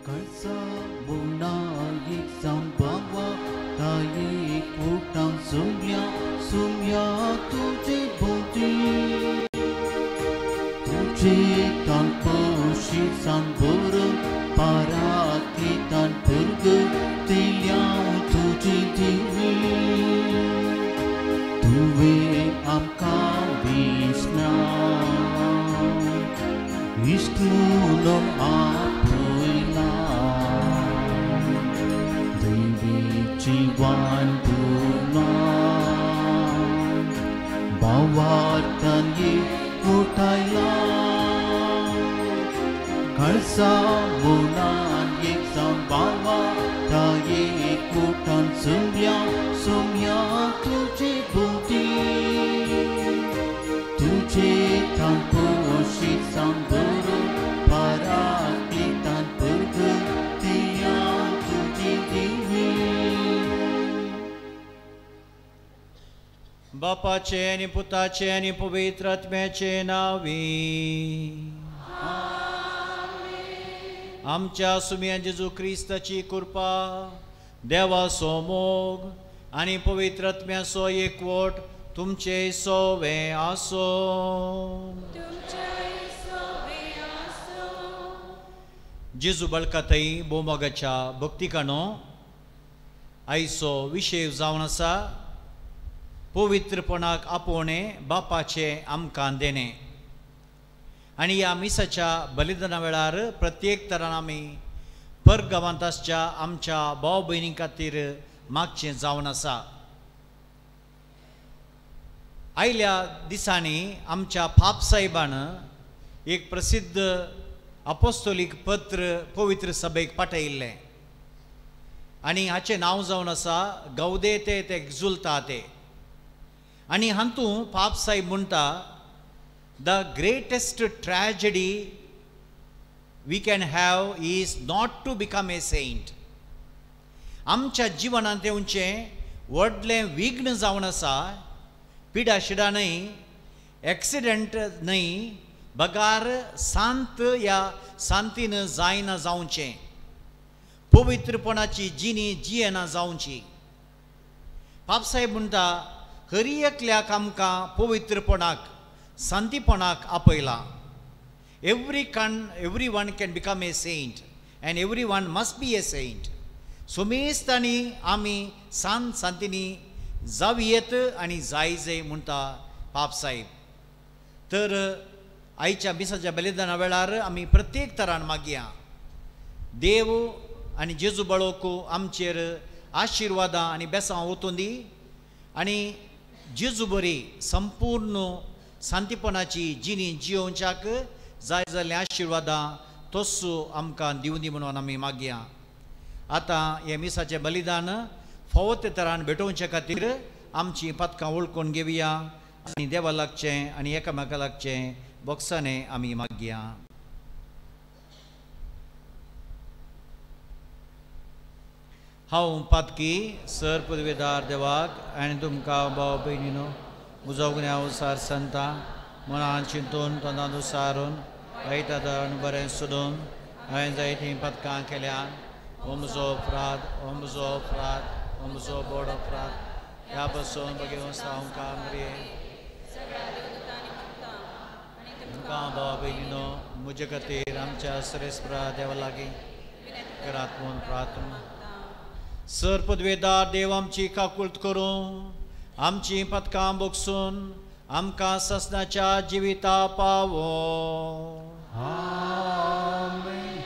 Karsa munayik sambawa tayi kutang sumya tujhe bhukti tujhe tanpa shisan buru parati tan purgu tilyau tujhe divi tuve amka Vishnu Vishnu nom apuila Devi Jiwan Purna Bhavartan ye utaila Karsa munan ye sambhava taye kutan sumya tujhe bhukti tujhe tanpo shisan buru parati tan purgu tiyau tujhe divi बापाचे आणि पुताचे आणि पवित्र आत्म्याचे नावी आमच्या सुमिया जेजू क्रिस्ताची कृपा देवाचो मोग आणि पवित्र आत्म्याचो एकवट तुमचे सोवे आसो जेजू बळकातई बोमोगाच्या भक्तिकानो आयचो विशय जावन आसा पवित्रपणाक आपोवणे बापाचे आमकां देणे आणि ह्या मिसाच्या बलिदाना वेळार प्रत्येक तरान आमी परगांवांतच्या आमच्या भाव भयणी खातीर मागचें जावन आसा आयल्या दिसांनी आमच्या पाप साहेबान एक प्रसिद्ध अपोस्तोलीक पत्र पवित्र सभेक पाठयिल्लें आनी हाचें नांव जावन आसा गौदेते ते एक्झुल्ताते आणि हातूंत पाप साहेब म्हणटा the greatest tragedy we can have is not to become a saint आमच्या जिवनांत येवचें व्हडलें विघ्न जावन आसा पिडा शिडा न्हय एक्सिडेंट न्हय बगार सांत ह्या सांतीन जायना जावचें पवित्रपणाची जिणी जियेना जावची पाप साहेब म्हणटा हर एकल्याक आमकां पवित्रपणाक सांतीपणाक आपयला every one can become a saint and every one must be a saint सोमेस्तांनी आमी सांत सांतीनी जावयेत आनी जायजे म्हणटा पाप साहेब तर आयच्या मिसाच्या बलिदाना वेळार आमी प्रत्येक तरान मागया देव आनी जेजू बाळोकू आमचेर आशिर्वादां आनी बेसां ओतून दी आनी जेजू बरी संपूर्ण सांतीपणाची जिणी जियोवच्याक जाय जाल्ल्या आशिर्वादां तोसू आमकां दिवनी म्हणून आमी मागया आतां हे मिसाचें बलिदान फावो ते तरान भेटोवचे खातीर आमची पदकां वळखून घेवया आनी देवा लागचें आनी एकामेका लागचें बोक्साने आमी मागया हांव पातकी सर पदवेदार देवाक आनी तुमकां भाव भयणीनो म्हजो गुन्यांवसार संता मनान चिंतून तोंडान उसारून वायट आदरण बरें सोदून हांवें जायतीं पदकां केल्यान हो म्हजो अपराध हो म्हजो अपराध हो म्हजो व्हड अपराध ह्या पासून बगेवन हांव मरे तुमकां भाव भयणीनो म्हजे खातीर आमच्या सरेस्परा देवा लागीं करात म्हूण प्रार्थना सर पदवेदार देव आमची काकुळट करूं आमची पदकां बोगसून आमकां ससनाच्या जिविता पावो आमेन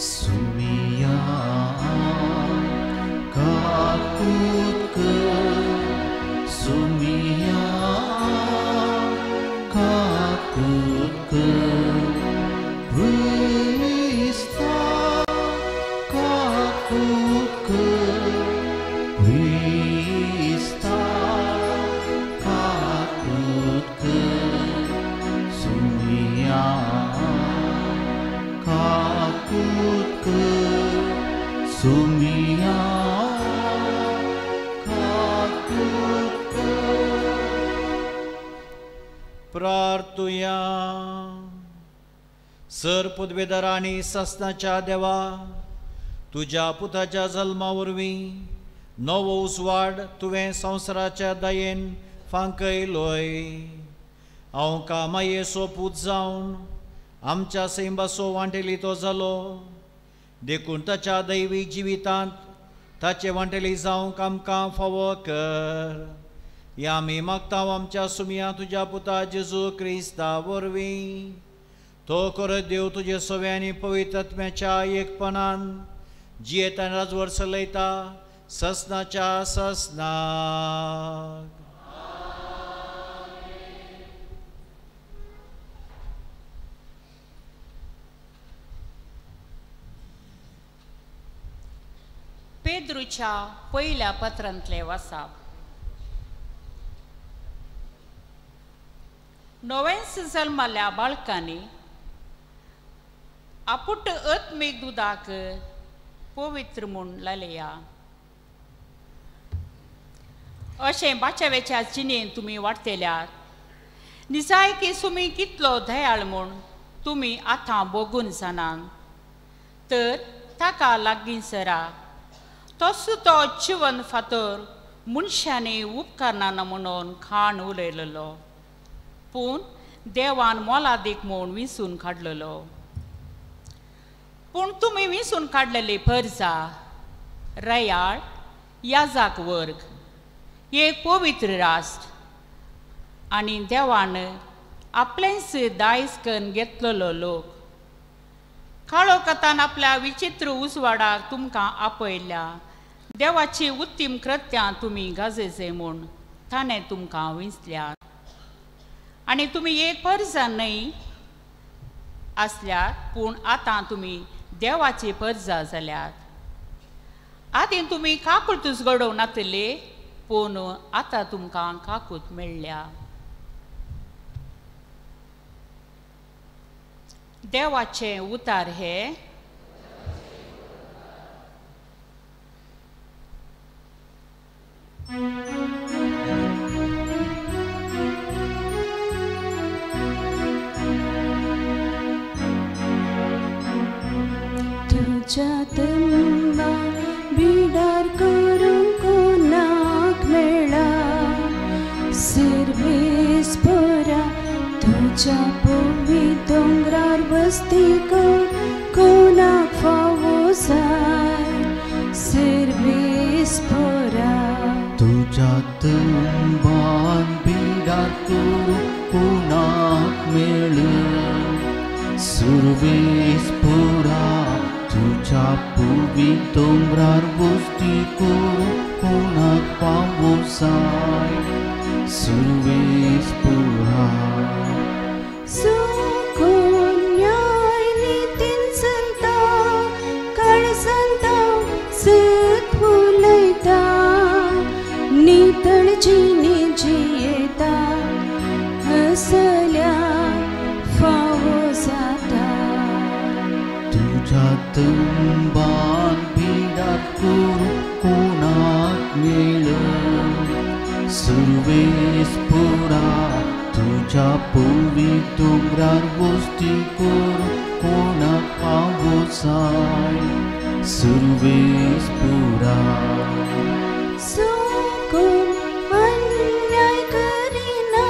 सुमिया काकुळट सुमिया काकुळट Krista प्रार्थुया. सर पदवेदार आनी ससनाच्या देवा, तुज्या पुताच्या जल्मा वरवीं नवो उसवाड तुवें संवसाराच्या दयेन फांकयलोय. हांव कामायेचो पूत जावन आमच्या सैंबाचो वांटेली तो जालो, देखून ताच्या दैवीक जिवितांत ताचे वांटेली जावंक आमकां फावो कर. या आमी मागतांव आमच्या सुमया तुज्या पुता जेजू क्रिस्ता वरवीं. तो करत देव तुजे सवे आनी पवित्र आत्म्याच्या एकपणान जियेता आनी राजवर चलयता ससनाच्या ससनाक. पेद्रूच्या पयल्या पत्रांतले वाचप. नवेंच जल्माल्या बाळकांनी आपुट आत्मीक दुदाक पवित्र म्हूण लायल्या. अशें बाच्यावेच्या जिणेन तुमी वाडटल्यात. निजायकी सुमी कितलो दयाळ म्हूण तुमी आतां बोगून जाणान. तर ताका लागीं सरा. तसो तो जिवन फातर मनशांनी उपकारना म्हणून खाण उलयलेलो, पूण देवान मोलादीक म्हूण विंचून काडलेलो. पूण तुमी विंचून काडलेली परजा, रयाळ, याजाक वर्ग, एक पवित्र राष्ट्र आनी देवान आपलेंच दायज करून घेतलेलो लोक. काळोखांत आपल्या विचित्र उजवाडाक तुमकां आपयल्या. देवाची उत्तीम कृत्यां तुमी गाजेचे म्हूण ताणें तुमकां विंचल्यात. आनी तुमी एक परजा न्हय आसल्यात, पूण आतां तुमी देवाची परजा जाल्यात. आदीं तुमी काकूतच घडोवन नातले, पूण आतां तुमकां काकूत मेळ्ळ्या. देवाचे उतार हे. तुझ्या तंबा बिडार करून कोणाक मेळा. सिरवेस पोरा तुझ्या पोवी दोंगरार बसती कर कोणाक फावो जाय. सिरवेस पोरा तुझ्या तंबान बिडार करून कोणाक मेळ्ळा. सुरवेस पोरा तुझ्या पोवी दोंगरार बसती करून कोणाक फावो जाय. सुरवेस पोरा कोण न्याय नितीन चलता, काळजांता सत उलयता. नितळ जिणे जियेता, हसल्या फावो जाता. तुझ्या तंबान बिडार करून कोणाक मेळ्ळा. सुरवेस पोरा तुझ्या पोवी दोंगरार बसती करून कोणाक फावो जाय. सुरवेस पोरा कोण अन्याय करिना,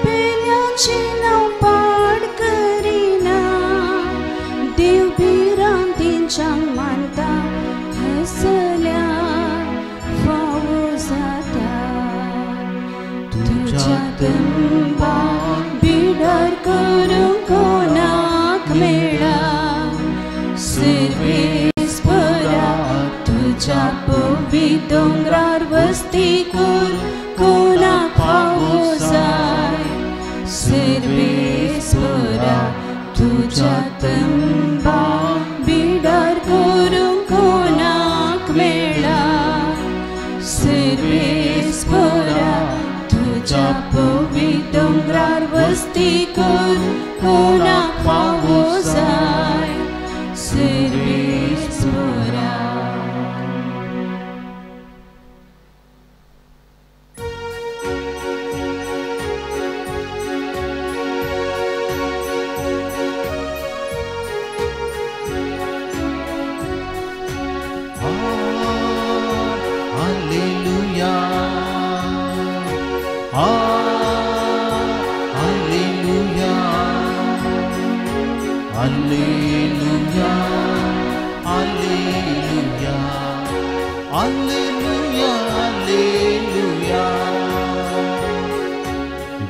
पेल्याचें नांव पाड करिना. देव भिरांत तेंच्यांक मानता, हसल्या फावो जाता. तुझ्या तंबान बिडार करून कोणाक मेळ्ळा. सिरवेस पोरा तुझ्या पोवी दोंगरार बसती करून कोणाक फावो जाय. सिरवेस पोरा तुझ्या तंबान बिडार करून कोणाक मेळ्ळा. सिरवेस पोरा तुझ्या पोवी दोंगरार बसती करून कोणाक फावो जाय. सिरवेस पोरा Alleluia, Alleluia, Alleluia, Alleluia, Alleluia.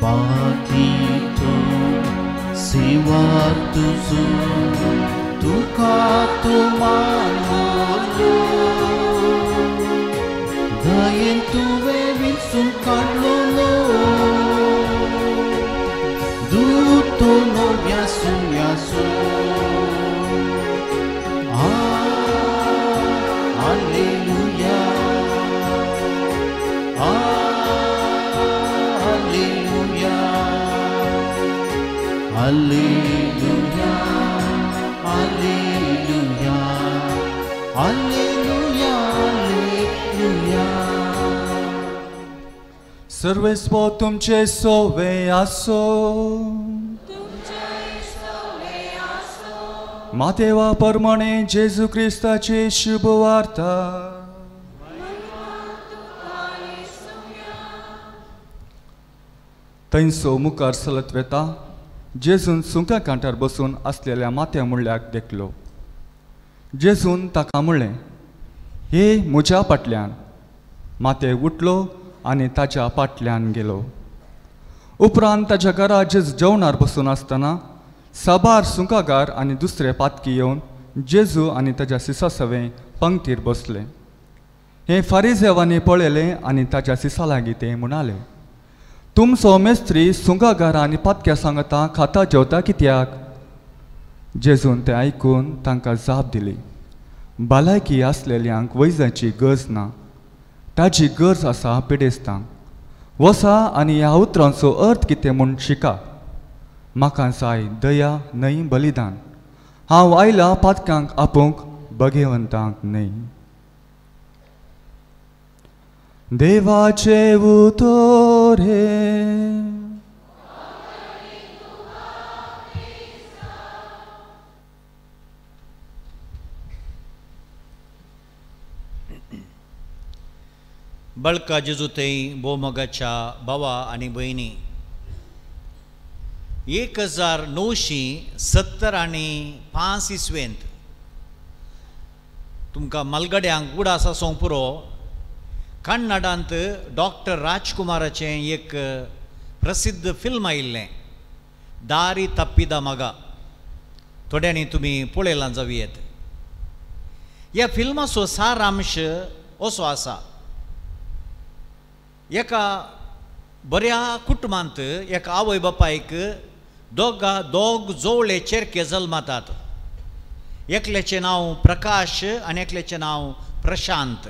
Bakito siwar tuzu tuka tuman holo gayen tuwe vinsun kadlolo duto no yasu yasu Alleluia, Alleluia, Alleluia, Alleluia, Alleluia, Alleluia. सर्वेस्व तुमचे सोवे आसो. मातेवा परमणे जेजू क्रिस्ताची शुभ वार्ता. थंयसो मुखार चलत वेता जेजून सुंका कांठार बसून आसलेल्या मात्या मुळ्याक देखलो. जेजून ताका म्हणलें, हे म्हज्या फाटल्यान. माते उठलो आनी ताच्या फाटल्यान गेलो. उपरांत ताच्या घरा जेजू जेवणार बसून आसतना साबार सुंकागार आनी दुसरे पातकी येवन जेजू आनी ताच्या सिसा सवें पंक्तीर बसले. हे फारिजेवांनी पळयलें आनी ताच्या सिसा लागीं ते म्हणाले, तुमचो मेस्त्री सुंकागार आनी पातक्या सांगता खाता जेवता कित्याक? जेजून तें आयकून तांकां जाप दिली, भलायकी आसलेल्यांक वैजाची गरज ना, ताची गरज आसा पिडेस्तांक. वसा आनी ह्या उतरांचो अर्थ कितें म्हूण शिका. म्हाका जाय दया न्हय बलिदान. हांव आयला पातकांक आपोवंक भगेवंतांक न्हय. देवाचे उतोरे. बळका जेजूतय बोमगाच्या भावा आनी भयणी 1970 इसवेंत तुमकां मलगड्यांक उड आसा सोंग पुरो कन्नडांत डॉक्टर राजकुमाराचें एक प्रसिद्ध फिल्म आयिल्लें दारी तप्पिद मग. थोड्यांनी तुमी पळयलां जावयेत. ह्या फिल्माचो सारांश असो आसा, एका बऱ्या कुटुंबांत एका आवय बापायक दोग जोवळे चेरके जल्मातात. एकल्याचें नांव प्रकाश आनी एकल्याचें नांव प्रशांत.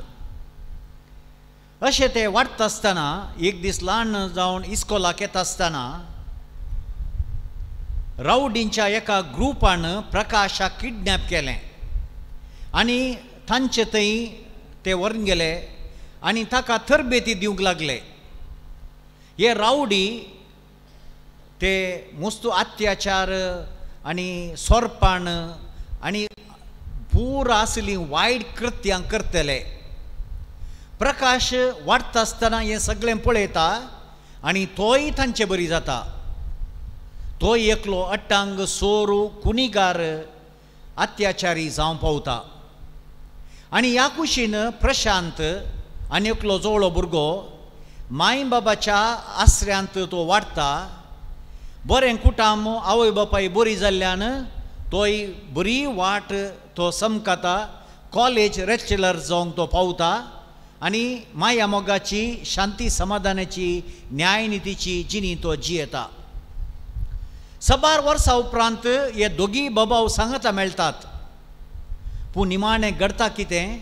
अशें ते वाडटा आसतना एक दीस ल्हान जावन इस्कोलाक येता आसतना रावडींच्या एका ग्रुपान प्रकाशाक किडनॅप केलें आनी तांचे थंय ते व्हरून गेले आनी ताका तरबेती दिवंक लागले. हे रावडी ते मस्तू अत्याचार आनी सोरपाण आनी पूर आसलीं वायट कृत्यां करतले. प्रकाश वाडटा आसतना हें सगळें पळयता आनी तोय तांचे बरी जाता. तोय एकलो अट्टांग सोरू कुणीगार अत्याचारी जावं पावता. आनी ह्या कुशीन प्रशांत आनी एकलो जवळो भुरगो माय बाबाच्या आसऱ्यांत तो वाडटा. बरें कुटाम आवय बापाय बरी जाल्ल्यान तोय बरी वाट तो समकता. कॉलेज रेचलर जावंक तो पावता आनी माया मोगाची शांती समाधानाची न्यायनितीची जिणी तो जियेता. सबार वर्सां उपरांत हे दोगी बाबाव सांगता मेळटात. पूण निमाणें घडटा कितें?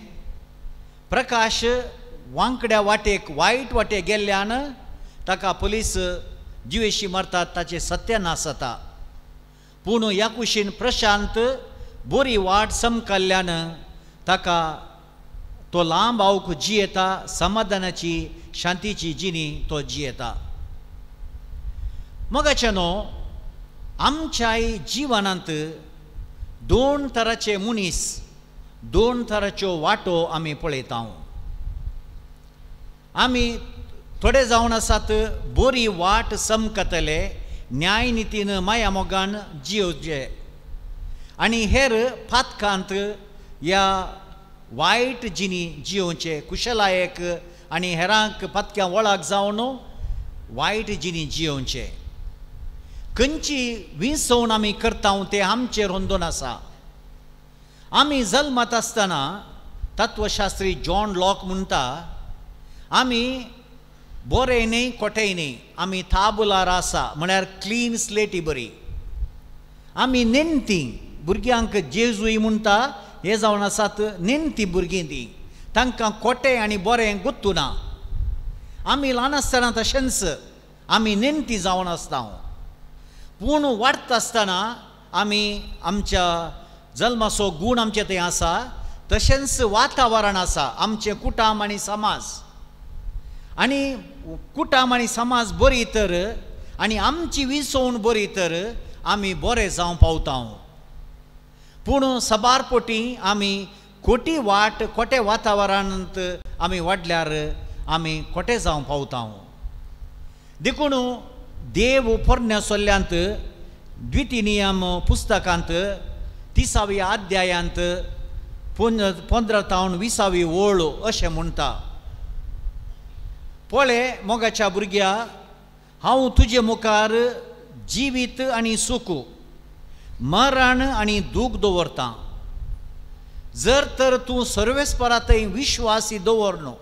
प्रकाश वांकड्या वाटेक वायट वाटेक गेल्ल्यान ताका पुलीस जिवेशी मारतात, ताचें सत्यानाश जाता. पूण ह्या कुशीन प्रशांत बरी वाट समकल्ल्यान ताका तो लांब आवक जियेता. समाधानाची शांतीची जिणी तो जियेता. मोगाचेनो आमच्याय जिवनांत दोन तरांचे मनीस, दोन तरांच्यो वाटो आमी पळयता. आमी थोडे जावन आसात बरी वाट समकतले न्याय नितीन माया मोगान जियोचे आनी हेर फातकांत ह्या वायट जिणी जियोवचे कुशलायेक आनी हेरांक फातक्या वळाक जावन वायट जिणी जियोवचे खंयची विसवण आमी करता ते आमचेर होंदून आसा आमी जल्मात आसतना तत्वशास्त्री जॉन लॉक म्हणटा आमी बरें न्ही कोटेय न्ही आमी थाबुला रासा म्हळ्यार क्लीन स्लेटी बरी आमी नेणती भुरग्यांक जेजूय म्हणटा हे जावन आसात नेणती भुरगीं ती तांकां कोटे आनी बरें गुत्तू ना आमी ल्हान आसतना तशेंच आमी नेणती जावन आसता पूण वाडटा आसतना आमी आमच्या जल्माचो गूण आमचे थंय आसा तशेंच वातावरण आसा आमचे कुटाम आनी समाज आनी कुटाम आनी समाज बरी तर आनी आमची विसवण बरी तर आमी बरे जावं पावता पूण सबारपोटी आमी खोटी वाट खोटे वातावरणांत आमी वाडल्यार आमी खोटे जावं पावता देखून देव पोरण्या सोल्ल्यांत द्वितीनियम पुस्तकांत 30व्या अध्यायांत 15 तावन 20वी ओळ अशें म्हणटा पळय मोगाच्या भुरग्या हांव तुजे मुखार जिवीत आनी सूख मरण आनी दूख दवरतां जर तर तूं सर्वेस्परांतय विश्वासी दवर न्हू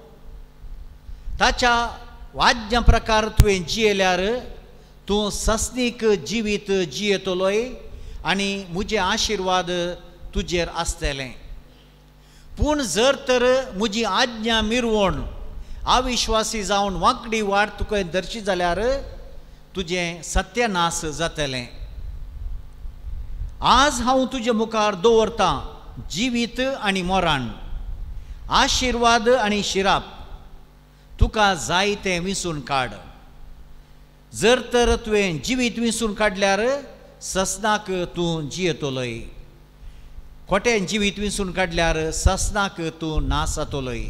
ताच्या वाज्ञा प्रकार तुवें जियेल्यार तूं सस्नीक जिवीत जियेतलोय आनी म्हजे आशिर्वाद तुजेर आसतलें पूण जर तर म्हजी आज्ञा मिरवण अविश्वासी जावन वांकडी वाट तुका धरची जाल्यार तुजें सत्यनाश जातलें आज हांव तुजे मुखार दवरतां जिवीत आनी मरण आशिर्वाद आनी शिराप तुका जाय तें विंचून काड जर तर तुवें जिवीत विंचून काडल्यार ससनाक तूं जियेतलोय खोटें जिवीत विंचून काडल्यार ससनाक तूं नाश जातलोय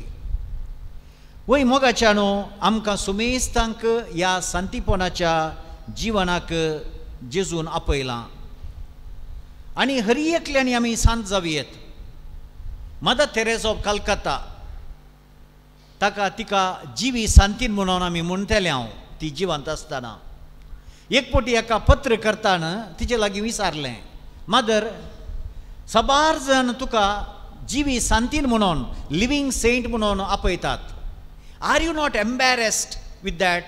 वय मोगाच्यानो आमकां सुमेस्तांक ह्या सांतीपणाच्या जिवनाक जेजून आपयलां आनी हर एकल्यानी आमी सांत जावयेत मदर तेरेसा ऑफ कलकत्ता ताका तिका जिवी सांतीन म्हणून आमी म्हणटले हांव ती जिवंत आसतना एक फावटी एका पत्रकर्तान तिचे लागीं विचारलें मदर सबार जण तुका जिवी सांतीन म्हणून लिवींग सेंट म्हणून आपयतात are you not embarrassed with that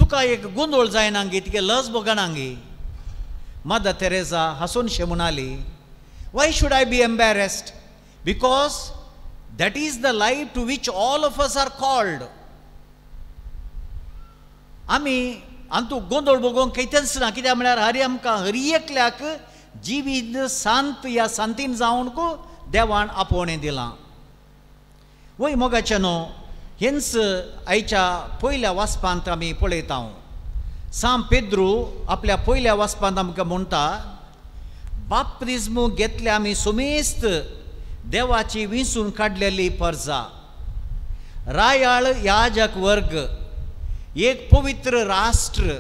तुका एक गोंदळ जायना गे तिके लज भोगना गे मदर तेरेसा हसून शे म्हणाली why should I be embarrassed because that is the life to which all of us are called आमी आंतू गोंदळ भोगोवंक कैतेच ना कित्याक म्हळ्यार हरी आमकां हर एकल्याक जिवीत सांत ह्या सांतीन जावनक देवान आपोवणें दिलां वय मोगाचे न्हू हेंच आयच्या पयल्या वाचपांत आमी पळयता सांत पेद्रू आपल्या पयल्या वाचपांत आमकां म्हणटा बाप्तिस्म घेतले आमी सुमेस्त देवाची विंचून काडलेली परजा रायाळ याजक वर्ग एक पवित्र राष्ट्र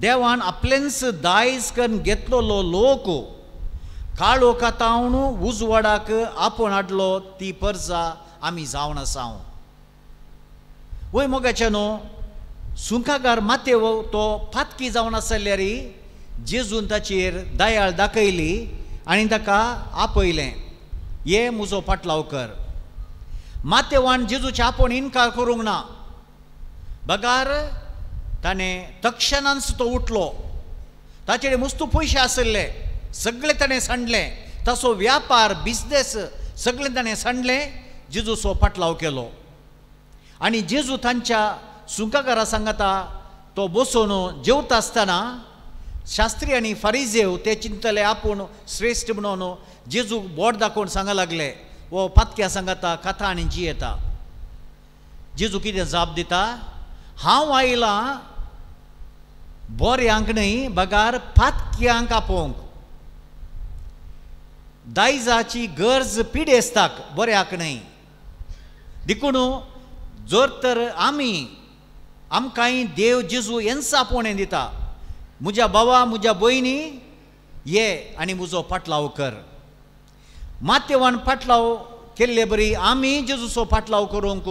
देवान आपलेंच दायज करून घेतलेलो लोक काळोखातावन उजवाडाक आपोवन हाडलो ती परजा आमी जावन आसा वय मोगाचे न्हू सुंकागार मातेव तो फातकी जावन आसल्यार जेजून ताचेर दयाळ दाखयली आनी ताका आपयलें हे म्हजो पाटलाव कर मातेवान जेजूचे आपोवन इन्कार करूंक ना बगार ताणें तक्षणांच तो उठलो ताचे मस्तू पयशे आसले सगळे ताणें सांडले ताचो व्यापार बिझनेस सगळें ताणें सांडलें जेजूचो पाटलाव केलो आनी जेजू तांच्या सुंकागारा सांगता तो बसून जेवता आसतना शास्त्री आनी फारिजेव ते चिंतले आपूण श्रेश्ठ म्हणून जेजू बोट दाखोवन सांगूंक लागले वो पातक्या सांगता कथा आनी जियेता जेजू कितें जाप दिता हांव आयलां बऱ्यांक न्हय बगार फातक्यांक आपोवंक दायजाची गरज पिडेस्ताक बऱ्याक न्हय देखून जर तर आमी आमकांय देव जेजू हेंच आपोवणें दिता, म्हज्या भावा म्हज्या भयणी ये आनी म्हजो पाटलाव कर. माथेवान पाटलाव केल्ले बरी आमी जेजूचो पाटलाव करूंक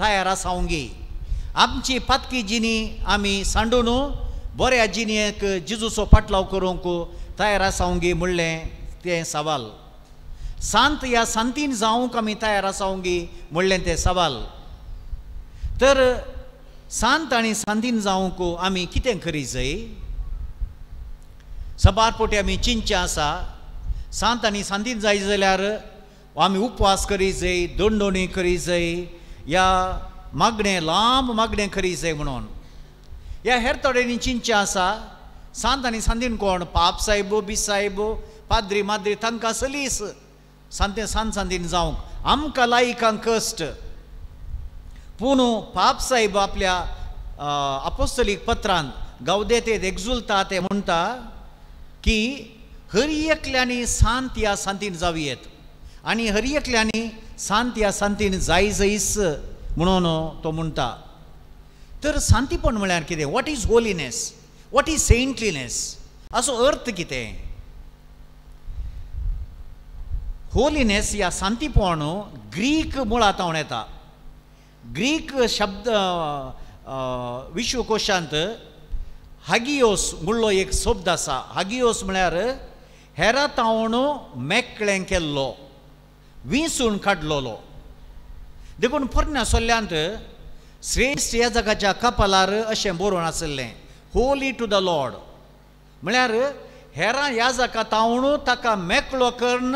तयार आसावंगी. आमची पातकी जिणी आमी सांडून बऱ्या जिणेक जेजूचो पाटलाव करूंक तयार आसावंगी म्हणलें तें सवाल. सांत ह्या सांतीन जावंक आमी तयार आसावंगी म्हणलें तें सवाल. तर सांत आनी सांतीन जावंक आमी कितें करी जाय? सबार पोटी आमी चिंचे आसा. सांत आनी सांतीन जाय जाल्यार आमी उपवास करी जाय, दंडोणी करी जाय, या मागणें लांब मागणें करी जाय म्हणून. ह्या हेर थोड्यांनी चिंचे आसा. सांत आनी सांतीन कोण? पाप साहेब, बीस साहेब, पाद्री माद्री तांकां सलीस सांत सांतीन जावंक. आमकां लायकांक कश्ट. पूण पाप साहेब आपल्या अपोस्तलीक पत्रांत गावदेतेत एक्झुल्तात ते म्हणटा की हर एकल्यांनी सांत ह्या सांतीन जावयेत आनी हर एकल्यांनी सांत ह्या सांतीन जाय जायस म्हणून तो म्हणटा. तर सांतीपण म्हळ्यार कितें? What is holiness? What is saintliness? असो अर्थ कितें? होलीनेस ह्या सांतीपण ग्रीक मुळांतावन येता. ग्रीक शब्द विश्वकोशांत हागियोस म्हणलो एक शब्द आसा. हागियोस म्हळ्यार हेरातावन मेकळें केल्लो, विंसून काडलोलो. देखून पोरण्या सोल्ल्यांत श्रेश्ठ ह्या जगाच्या कपालार अशें बरोवन आसलें, होली टू द लॉर्ड. म्हळ्यार हेरां ह्या जगा तावन ताका मेकळो करून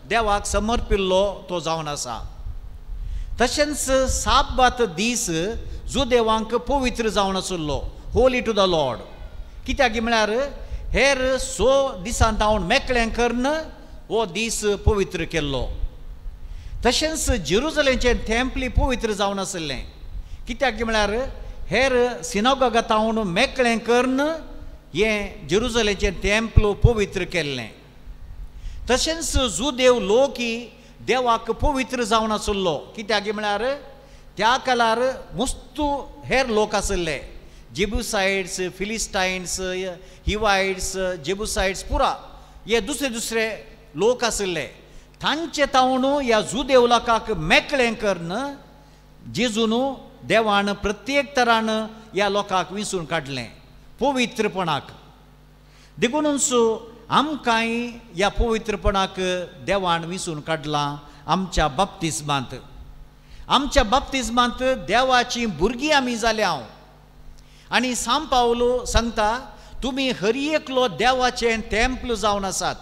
देवाक समर्पिल्लो तो जावन आसा. तशेंच साबात दीस जो देवांक पवित्र जावन आसलो, होली टू द लॉर्ड. कित्याक म्हळ्यार हेर 6 दिसांत हांव मेकळें करून हो दीस पवित्र केल्लो. तशेंच जेरुसलेमचें टेंपल पवित्र जावन आसलें. कित्याक म्हळ्यार हेर सिनागोगांत हांव मेकळें करून हें जेरुसलेमचें टेंपल पवित्र केल्लें. तशेंच जो देव लोकी देवाक पवित्र जावन आसलो. कित्याक म्हळ्यार त्या काळार मस्तू हेर लोक आसले, जेबुसायड्स, फिलिस्टायन्स, हिवायड्स, जेबुसायड्स, पुरा हे दुसरे दुसरे लोक आसले. तांचे तावन ह्या जुदेव लोकांक मेकळें करून जेजून देवान प्रत्येक तरान ह्या लोकांक विंसून काडलें पवित्रपणाक. देखूनच आमकांय ह्या पवित्रपणाक देवान विंसून काडलां आमच्या बाप्तिस्मांत. आमच्या बाप्तिस्मांत देवाची भुरगीं आमी जाल्या. आनी सांत पावलो सांगता, तुमी हर एकलो देवाचें टेंपल जावन आसात.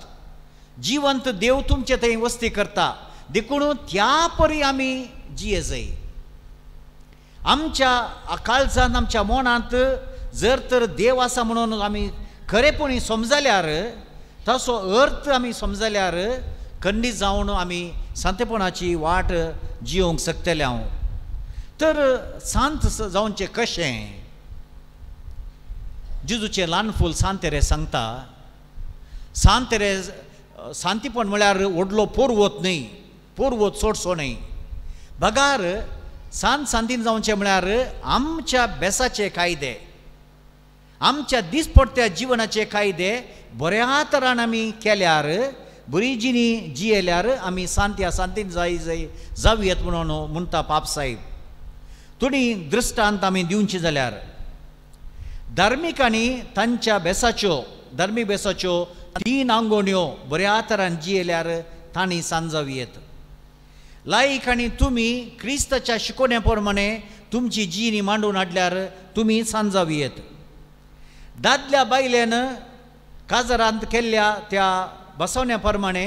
जिवंत देव तुमचे थंय वस्ती करता. देखून त्या परी आमी जिये जाय. आमच्या काळजांत आमच्या मनांत जर तर देव आसा म्हणून आमी खरेपणी समजल्यार, तसो अर्थ आमी समजल्यार खंडीत जावन आमी सांतेपणाची वाट जियोंक शकतले. हांव तर सांत जावचें कशें? जेजूचें ल्हान फूल सांत तेरेस सांगता, सांत तेरेस सांतीपण म्हळ्यार व्हडलो पोरवत न्हय, पोरवत सोडचो न्हय. भगार सांत सांतीन जावचें म्हळ्यार आमच्या बेसाचे कायदे, आमच्या दिसपट्ट्या जिवनाचे कायदे बऱ्या तरान आमी केल्यार, बरी जिणी जियेल्यार आमी सांत्या सांतीन जावयेत म्हणून म्हणटा पाप साहेब. थोडी दृश्टांत आमी दिवची जाल्यार धार्मिकांनी तांच्या बेसाच्यो, धर्मीक बेसाच्यो 3 आंगोण्यो बऱ्या तरान जियेल्यार तांणी सांत जावयेत. लायक आनी तुमी क्रिस्ताच्या शिकोवण्या प्रमाणे तुमची जिणी मांडून हाडल्यार तुमी सांत जावयेत. दादल्या बायलेन काजरांत केल्ल्या त्या बसवण्या प्रमाणे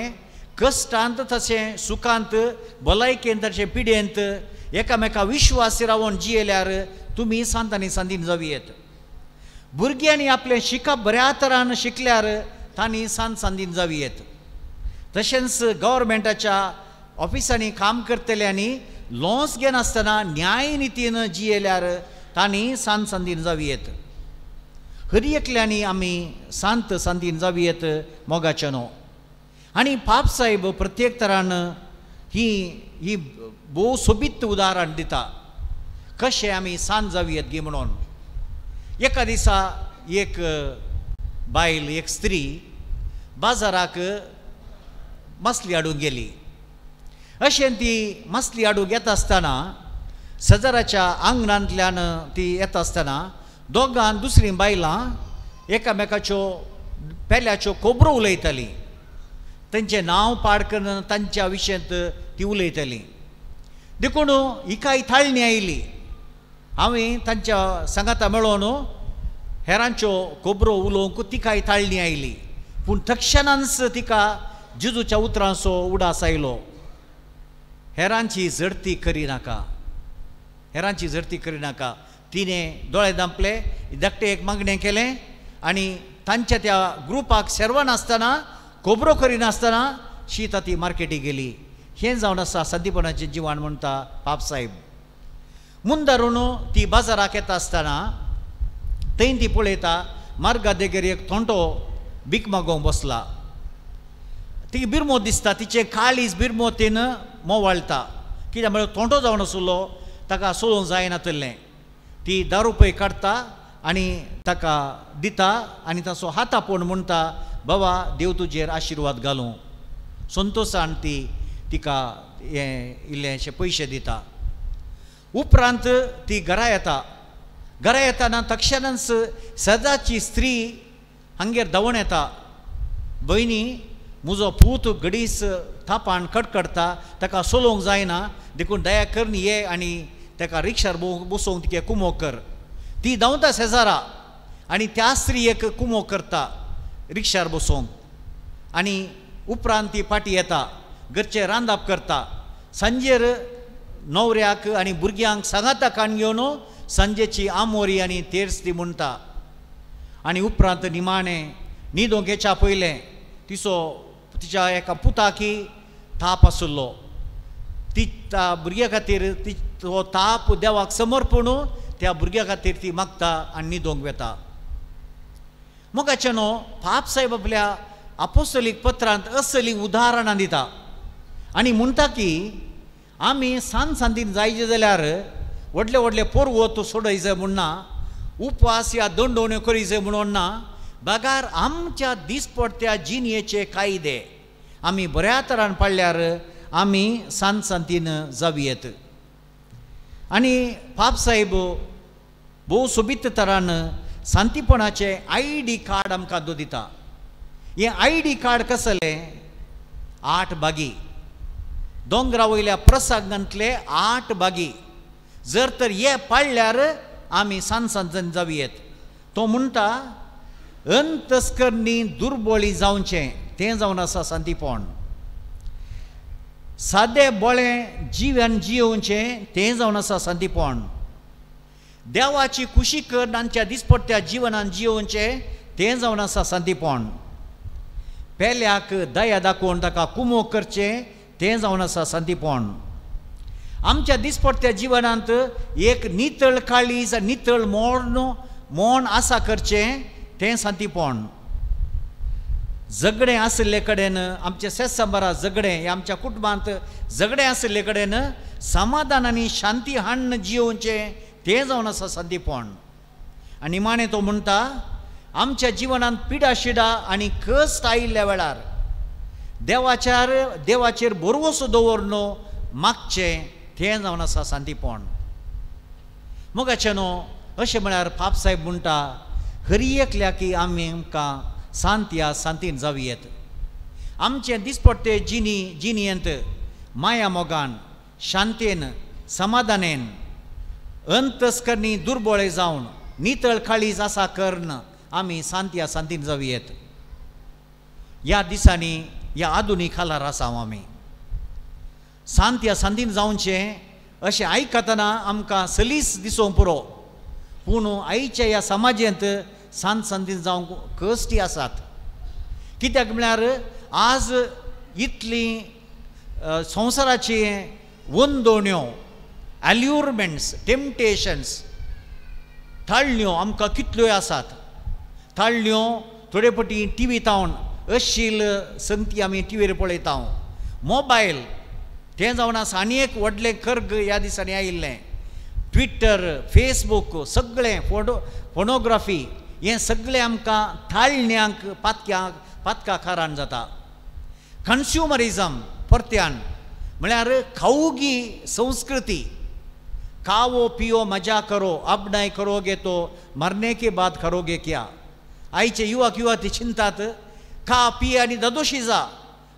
कश्टांत तशें सुखांत, भलायकेंत तशें पिडेंत एकामेका विश्वास रावून जियेल्यार तुमी सांत आनी सांतीन जावयेत. भुरग्यांनी आपलें शिकप बऱ्या तरान शिकल्यार तांणी सांत सांतीन जावयेत. तशेंच गव्हर्मेंटाच्या ऑफिसांनी काम करतल्यांनी लॉस घेनासतना न्याय नितीन जियेल्यार तांणी सांत सांतीन जावयेत. हर एकल्यांनी आमी सांत सांतीन जावयेत मोगाचें न्हू. आनी पाप साहेब प्रत्येक तरान ही भोव सोबीत उदाहरण दिता कशें आमी सांत जावयेत गी म्हणून. एका दिसा एक बायल एक स्त्री बाजाराक मसली हाडूंक गेली. अशें ती मसली हाडूंक येता आसतना सजाराच्या आंगणांतल्यान ती येता आसतना दोगां दुसरी बायलां एकामेकाच्यो पेल्याच्यो खबरो उलयतालीं. तांचें नांव पाड करून तांच्या विशयांत ती उलयतालीं. देखून ही कांय थाळणी आयली. हांवें तांच्या सांगाता मेळोन हेरांच्यो खबरो उलोवंक ती कांय थाळणी आयली. पूण तक्षणांच तिका जेजूच्या उतरांचो उडास आयलो. हेरांची झडती करिनाका, हेरांची झडती करिनाका. तिणें दोळे धांपले, धाकटेक मागणें केलें आनी तांच्या त्या ग्रुपाक शेरवनासतना खबरो करिनासतना शीत ती मार्केटीक गेली. हें जावन आसा संदीपणाचें जिवाण म्हणटा पापसाहेब. मुंदारून ती बाजाराक येता आसतना थंय ती पळयता मार्गा देगेर एक थोंटो भीक मागोवंक बसला. ती बिरमो दिसता, तिचे काळीज बिरमो तीन मोवाळटा. कित्याक म्हळ्यार थोंटो जावन आसलो ताका सोदूंक जायना तल्लें. ती 10 रुपये काडटा आनी ताका दिता आनी ताचो हात आपोवन म्हणटा बाबा देव तुजेर आशिर्वाद घालूं. संतोशान ती तिका हें इल्लेशे पयशे दिता. उपरांत ती घरा येता. घरा येतना तक्षणांच सदाची स्त्री हांगेर धांवून येता. भयणी म्हजो पूत घडीस थापान कडकडटा, ताका सोलोवंक जायना, देखून दया करून ये आनी ताका रिक्षार बसोवंक तिके कुमो कर. ती धांवता शेजारा आनी त्या स्त्रीयेक कुमो करता रिक्षार बसोवंक. आनी उपरांत ती फाटी येता, घरचें रांदप करता. सांजेर न्हवऱ्याक आनी भुरग्यांक सांगाता काण घेवन सांजेची आमोरी आनी तेर्स ती म्हणटा. आनी उपरांत निमाणें न्हिदोंक येच्या पयलें तिच्या एका पुताकी ताप आसलो. ती भुरग्या खातीर तो ताप देवाक समर्पण त्या भुरग्या खातीर ती मागता आनी न्हिदोंक वेता. मोगाचें न्हू पापसाहेब आपल्या आपोस्तलीक पत्रांत असली उदाहरणां दिता आनी म्हणटा की आमी सांतीन जायचे जाल्यार व्हडले व्हडले पोरवो सोडयचे म्हणना, उपवास या दंडोवण्यो करीचे म्हणून ना, बागार आमच्या दिसपडत्या जिणयेचे कायदे आमी बऱ्या तरान पाळल्यार आमी सांतीन जावयेत. आनी पापसाहेब भोव सोबीत तरान सांतीपणाचे ID कार्ड आमकां दिता. हें ID कार्ड कसलें? 8 बागी. दोंगरा वयल्या प्रसंगांतले 8 बागी. जर तर हे पाळल्यार आमी सांतीन जावयेत. तो म्हणटा अंतस्करणी दुर्बळी जावचें तें जावन आसा सांतीपण. सादें बोळें जिवन जियोवचें तें जावन आसा सांतीपण. देवाची खुशी कर आमच्या दिसपट्ट्या जिवनान जियोवचें तें जावन आसा सांतीपण. पेल्याक दया दाखोवन ताका कुमो करचें तें जावन आसा सांतीपण. आमच्या दिसपट्ट्या जिवनांत एक नितळ काळीज नितळ मोण आसा करचें तें सांतीपण. झगडें आसले कडेन आमचे सेसंबरा झगडें हे आमच्या कुटुंबांत झगडें आसले कडेन समाधान आनी शांती हाडून जियोवचें तें जावन आसा सांतीपण. आनी निमाणें तो म्हणटा आमच्या जिवनांत पिडा शिडा आनी कश्ट आयिल्ल्या वेळार देवाचेर भरवोसो दवरून मागचें तें जावन आसा सांतीपण. मोगाचें न्हू अशें म्हळ्यार पापसाहेब म्हणटा हरी एकल्या की आमकां सांतीन जावयेत. आमचे दिसपट्टे जिणयेंत माया मोगान शांतेन समाधानेन अंतस्करणी दुर्बळे जावन नितळ काळीज आसा करून आमी सांतीन जावयेत. ह्या दिसांनी ह्या आधुनीक काळार आसा आमी. सांतीन जावचें अशें आयकतना आमकां सलीस दिसूंक पुरो. पूण आयच्या ह्या समाजांत सांतीन जावंक कश्टी आसात. कित्याक म्हळ्यार आज इतली संवसाराची वंदोण्यो एल्युरमेंट्स टेम्पटेशन्स थाळण्यो आमकां कितल्यो आसात. थाळण्यो थोडे फावटी TV तावन अशील संगती आमी टीव्हीर पळयता. मोबायल तें जावन आसा आनी एक व्हडलें कर्ग ह्या दिसांनी आयिल्लें. ट्विटर फेसबूक सगळें फोनोग्राफी हें सगळें आमकां थाळण्यांक पातकां खारान जाता. कन्ज्युमरिजम परत्यान म्हळ्यार खावगी संस्कृती, खाओ पियो मजा करो, अब नहीं करोगे तो मरने के बाद करोगे क्या. आयचे युवक युवती चिंतात खा पिये आनी ददोशी जा.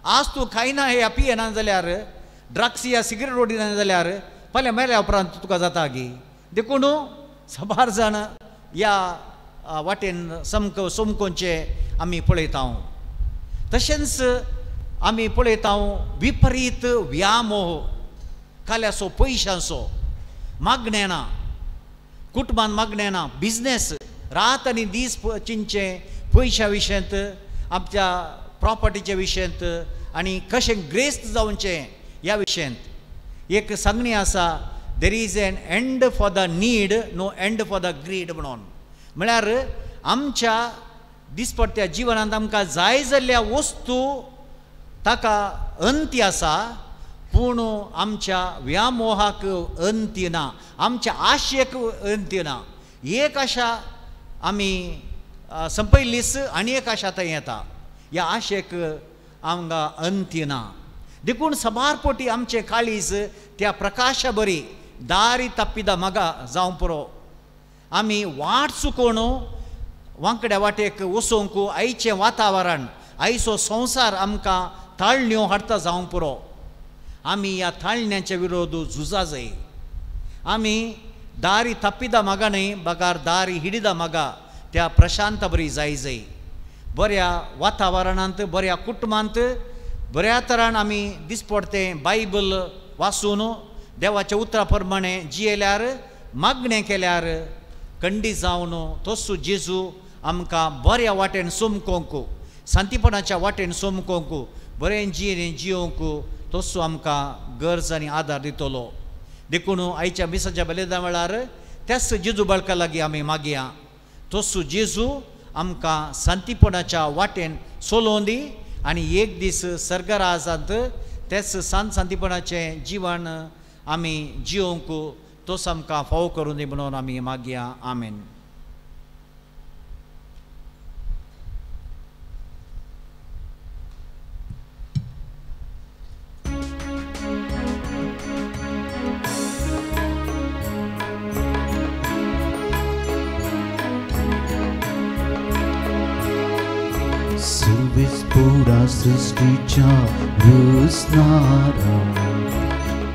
आज तूं खायना हे पियेना जाल्यार ड्रग्स या सिगरेट रोडिना जाल्यार फाल्यां मेल्या उपरांत तुका जाता गी. देखून सबार जाण ह्या वाटेन समकोवचे आमी पळयता. तशेंच आमी पळयता विपरीत व्यामोह, काल्याचो पयशांचो मागणेना, कुटुंबान मागणेना, बिझनेस रात आनी दीस चिंचे पयशा विशयंत, आमच्या प्रॉपर्टीचे विशयंत आनी कशें ग्रेस्त जावचें ह्या विशयंत. एक सांगणी आसा, there is an end for the need, no end for the greed म्हणून. म्हळ्यार आमच्या दिसपट्ट्या जिवनांत आमकां जाय जाल्ल्या वस्तू ताका अंती आसा, पूण आमच्या व्यामोहाक अंती ना, आमच्या आशेक अंती ना. एक आशा आमी संपयलीच आनी एक आशा थंय येता, ह्या आशेक आमकां अंती ना. देखून सबारपोटी आमचें काळीज त्या प्रकाशा बरी दारी तप्पिदा मगा जावं पुरो. आमी वाट चुकोवन वांकड्या वाटेक वचोंक आयचें वातावरण, आयचो संवसार आमकां ताळण्यो हाडटा जावं पुरो. आमी ह्या ताळण्यांच्या विरोध झुजा जाय. आमी दारी तप्पिदा मगा न्हय, बगार दारी हिडिदा मगा त्या प्रशांत बरी जाय. बऱ्या वातावरणांत, बऱ्या कुटुंबांत बऱ्या तरान आमी दिसपडटें बायबल वाचून देवाच्या उतरा प्रमाणे जियेल्यार, मागणें केल्यार खंडीत जावन तोच जेजू आमकां बऱ्या वाटेन सोमकोंक, शांतीपणाच्या वाटेन सोमकोंक, बरें जियोंक तोच आमकां गरज आनी आदार दितलो. देखून आयच्या मिसाच्या बलिदान वेळार त्याच जेजू बाळका लागीं आमी मागया, तोच जेजू आमकां शांतीपणाच्या वाटेन चलोवन दी आनी एक दीस सर्गराजांत तेच शांतीपणाचें जिवन आमी जियोंक तोच आमकां फाव करून दी म्हणून आमी मागया. आमेन. पुरा सृष्टीच्या रचणारा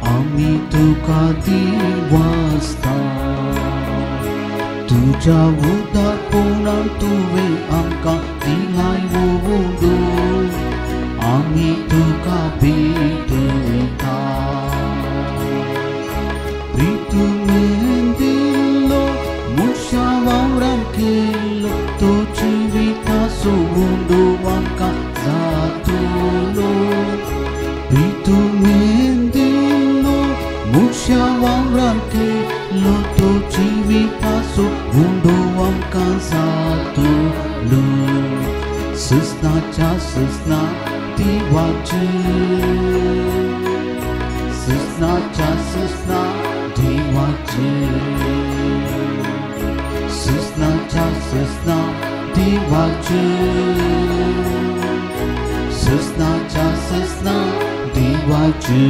आम्ही तुका दिवासता. तुझ्या उदारपणान तुवें आमकां दिलाय वोडो, आमी तुका भेटयता. प्रितुमेन दिलो मुर्शा वावरान केलो, तो जिविताचो वोडो आमकां जातलो. प्रितुमेन दिलो मुर्शा वावरान केलो, तो जिविताचो वोडो आमकां जातलो. ससनाच्या ससना देवाचे, ससनाच्या ससना देवाचे, ससनाच्या ससना देवाचे, ससनाच्या ससना देवाचे.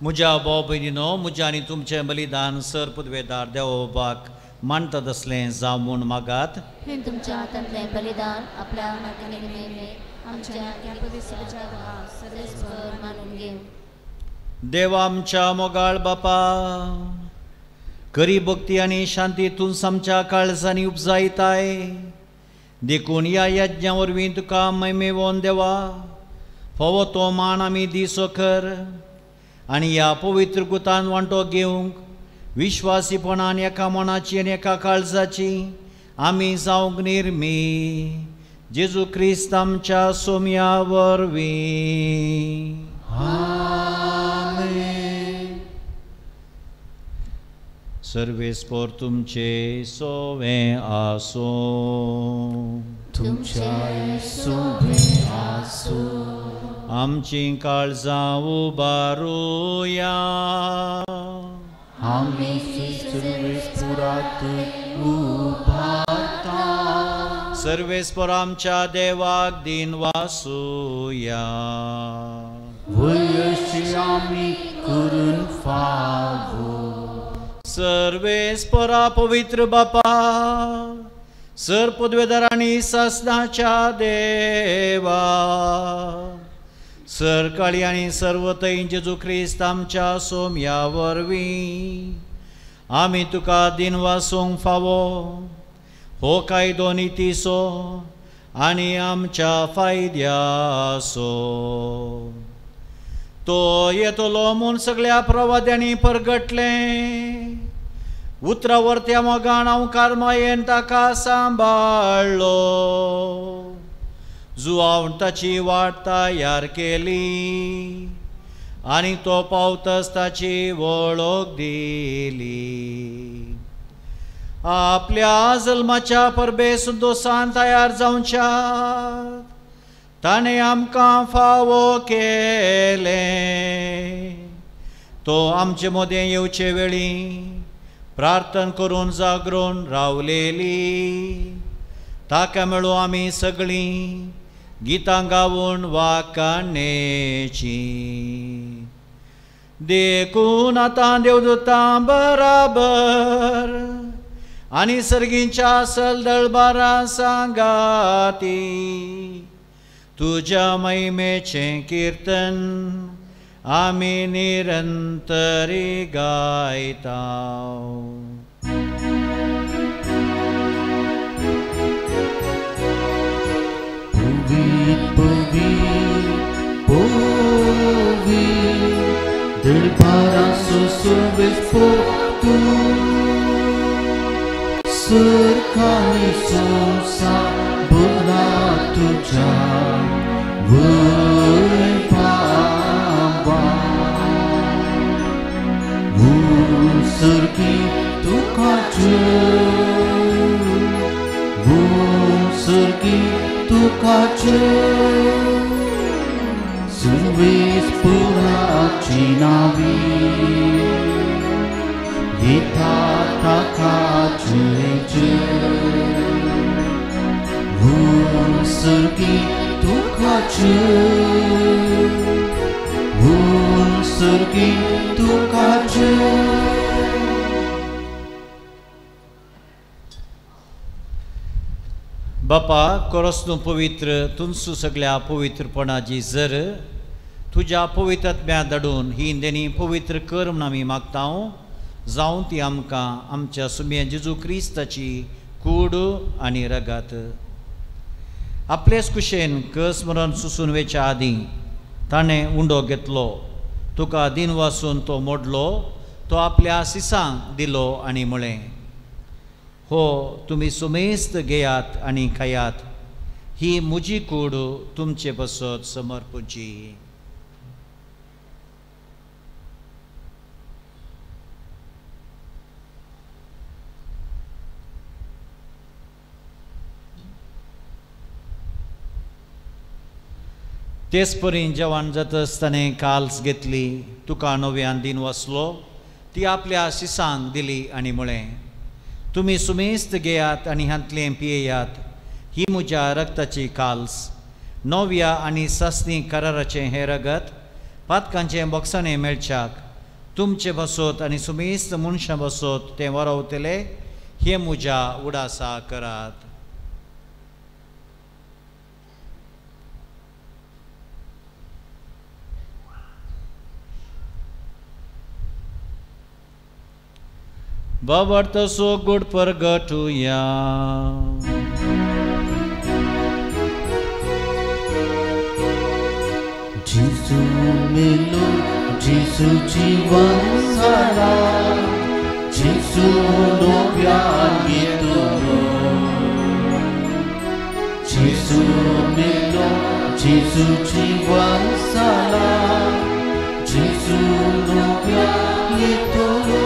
म्हज्या भाव भयणीनो, म्हजें आनी तुमचें बलिदान सर पुदवेदार देवोबाक मानतात असलें जावं म्हूण मागात. हे तुमच्या हातांतलें बलिदान आपल्या नात्याने नेमे आमच्या ह्या पवित्र जगात सदैव मानून घेऊ. देवा आमच्या मोगाळ बापा, खरी भक्ती आनी शांती तूं आमच्या काळजांनी उपजायताय. देखून ह्या यज्ञा वरवीं तुका महिमेवोन देवा फोवो तो मान आमी दिसोकर आनी ह्या पवित्र गुतान वांटो घेवंक विश्वासीपणान एका मनाची आनी एका काळजाची आमी जावंक निर्मी जेजू क्रिस्त आमच्या सोम्या वरवीं. आमेन. सर्वेस्पोर तुमचे सोवें आसो. तुमच्या सोबे आसो. आमची काळजां उबारुया आमी सर्वेस्परात उभारता सर्वेस्पर आमच्या देवाक दिन वासुया वयशी आमी करून फावो सर्वेस्परा पवित्र बापा सर पदवेदारांनी ससनाच्या देवा सर काळी आनी सर्वतय जेजू ख्रिस्त आमच्या सोम्या वरवीं आमी तुका दिन वासूंक फावो हो कायदो नितीसो आनी आमच्या फायद्यासो तो येतलो म्हूण सगळ्या प्रवाद्यांनी परगटले उतरावरत्या मोगान हांव कार्मायेन ताका सांबाळलो जुआवन ताची वाट तयार केली आनी तो पावतच ताची वळख दिली आपल्या जल्माच्या परबेस दोसान तयार जावच्या ताणें आमकां फावो केले तो आमचे मदें येवचे वेळी प्रार्थना करून जागरून रावलेली ताका मेळून आमी सगळीं गितां गावून वाकाणेची देखून आतां देवदूतां बराबर आनी सर्गींच्या सलदळबारां सांगाती तुझ्या महिमेचें कीर्तन आमी निरंतरी गायता दळबारांचो सर्वेस्पो तूं सरकानी संसार बरा तुझ्या सर्गी तुकाचे सर्वेस्पराची नावी येता ताकाचे सर्गी तुकाचे सर्गी तुकाचे बापा कोरसनु पवित्र तुमसू सगळ्या पवित्रपणाची जर तुझ्या पवित्रत्म्या दडून ही देणी पवित्र कर म्हूण आमी मागता जावं ती आमकां आमच्या सुम्या जेजू क्रिस्ताची कूड आनी रगत आपलेच कुशेन कस मरण सुसून वेच्या आदीं ताणें उंडो घेतलो तुका दिन वासून तो मोडलो तो आपल्या सिसांक दिलो आनी म्हळें हो तुमी सुमेस्त घेयात आनी खायात ही म्हजी कूड तुमचे बसत समर्पूची तेच परीन जेवण जाता आसतना काल्स घेतली तुका नव्यान दिन वसलो ती आपल्या शिसांक दिली आनी म्हळें तुमी सुमेस्त घेयात आनी हांतलें पियेयात ही म्हज्या रक्ताची काल्स नव्या आनी सस्नी कराराचें हें रगत पातकांचें बॉक्सांनी मेळच्याक तुमचे बसत आनी सुमेस्त मनशां बसत तें वरवतले हे म्हज्या उडासा करात बाबर्त सो गुड परगटुया जिसू मेलो जिसू जीवन जाला जिसू नव्यान येतलो जिसू मेलो जिसू जीवन जाला जिसू नव्यान येतलो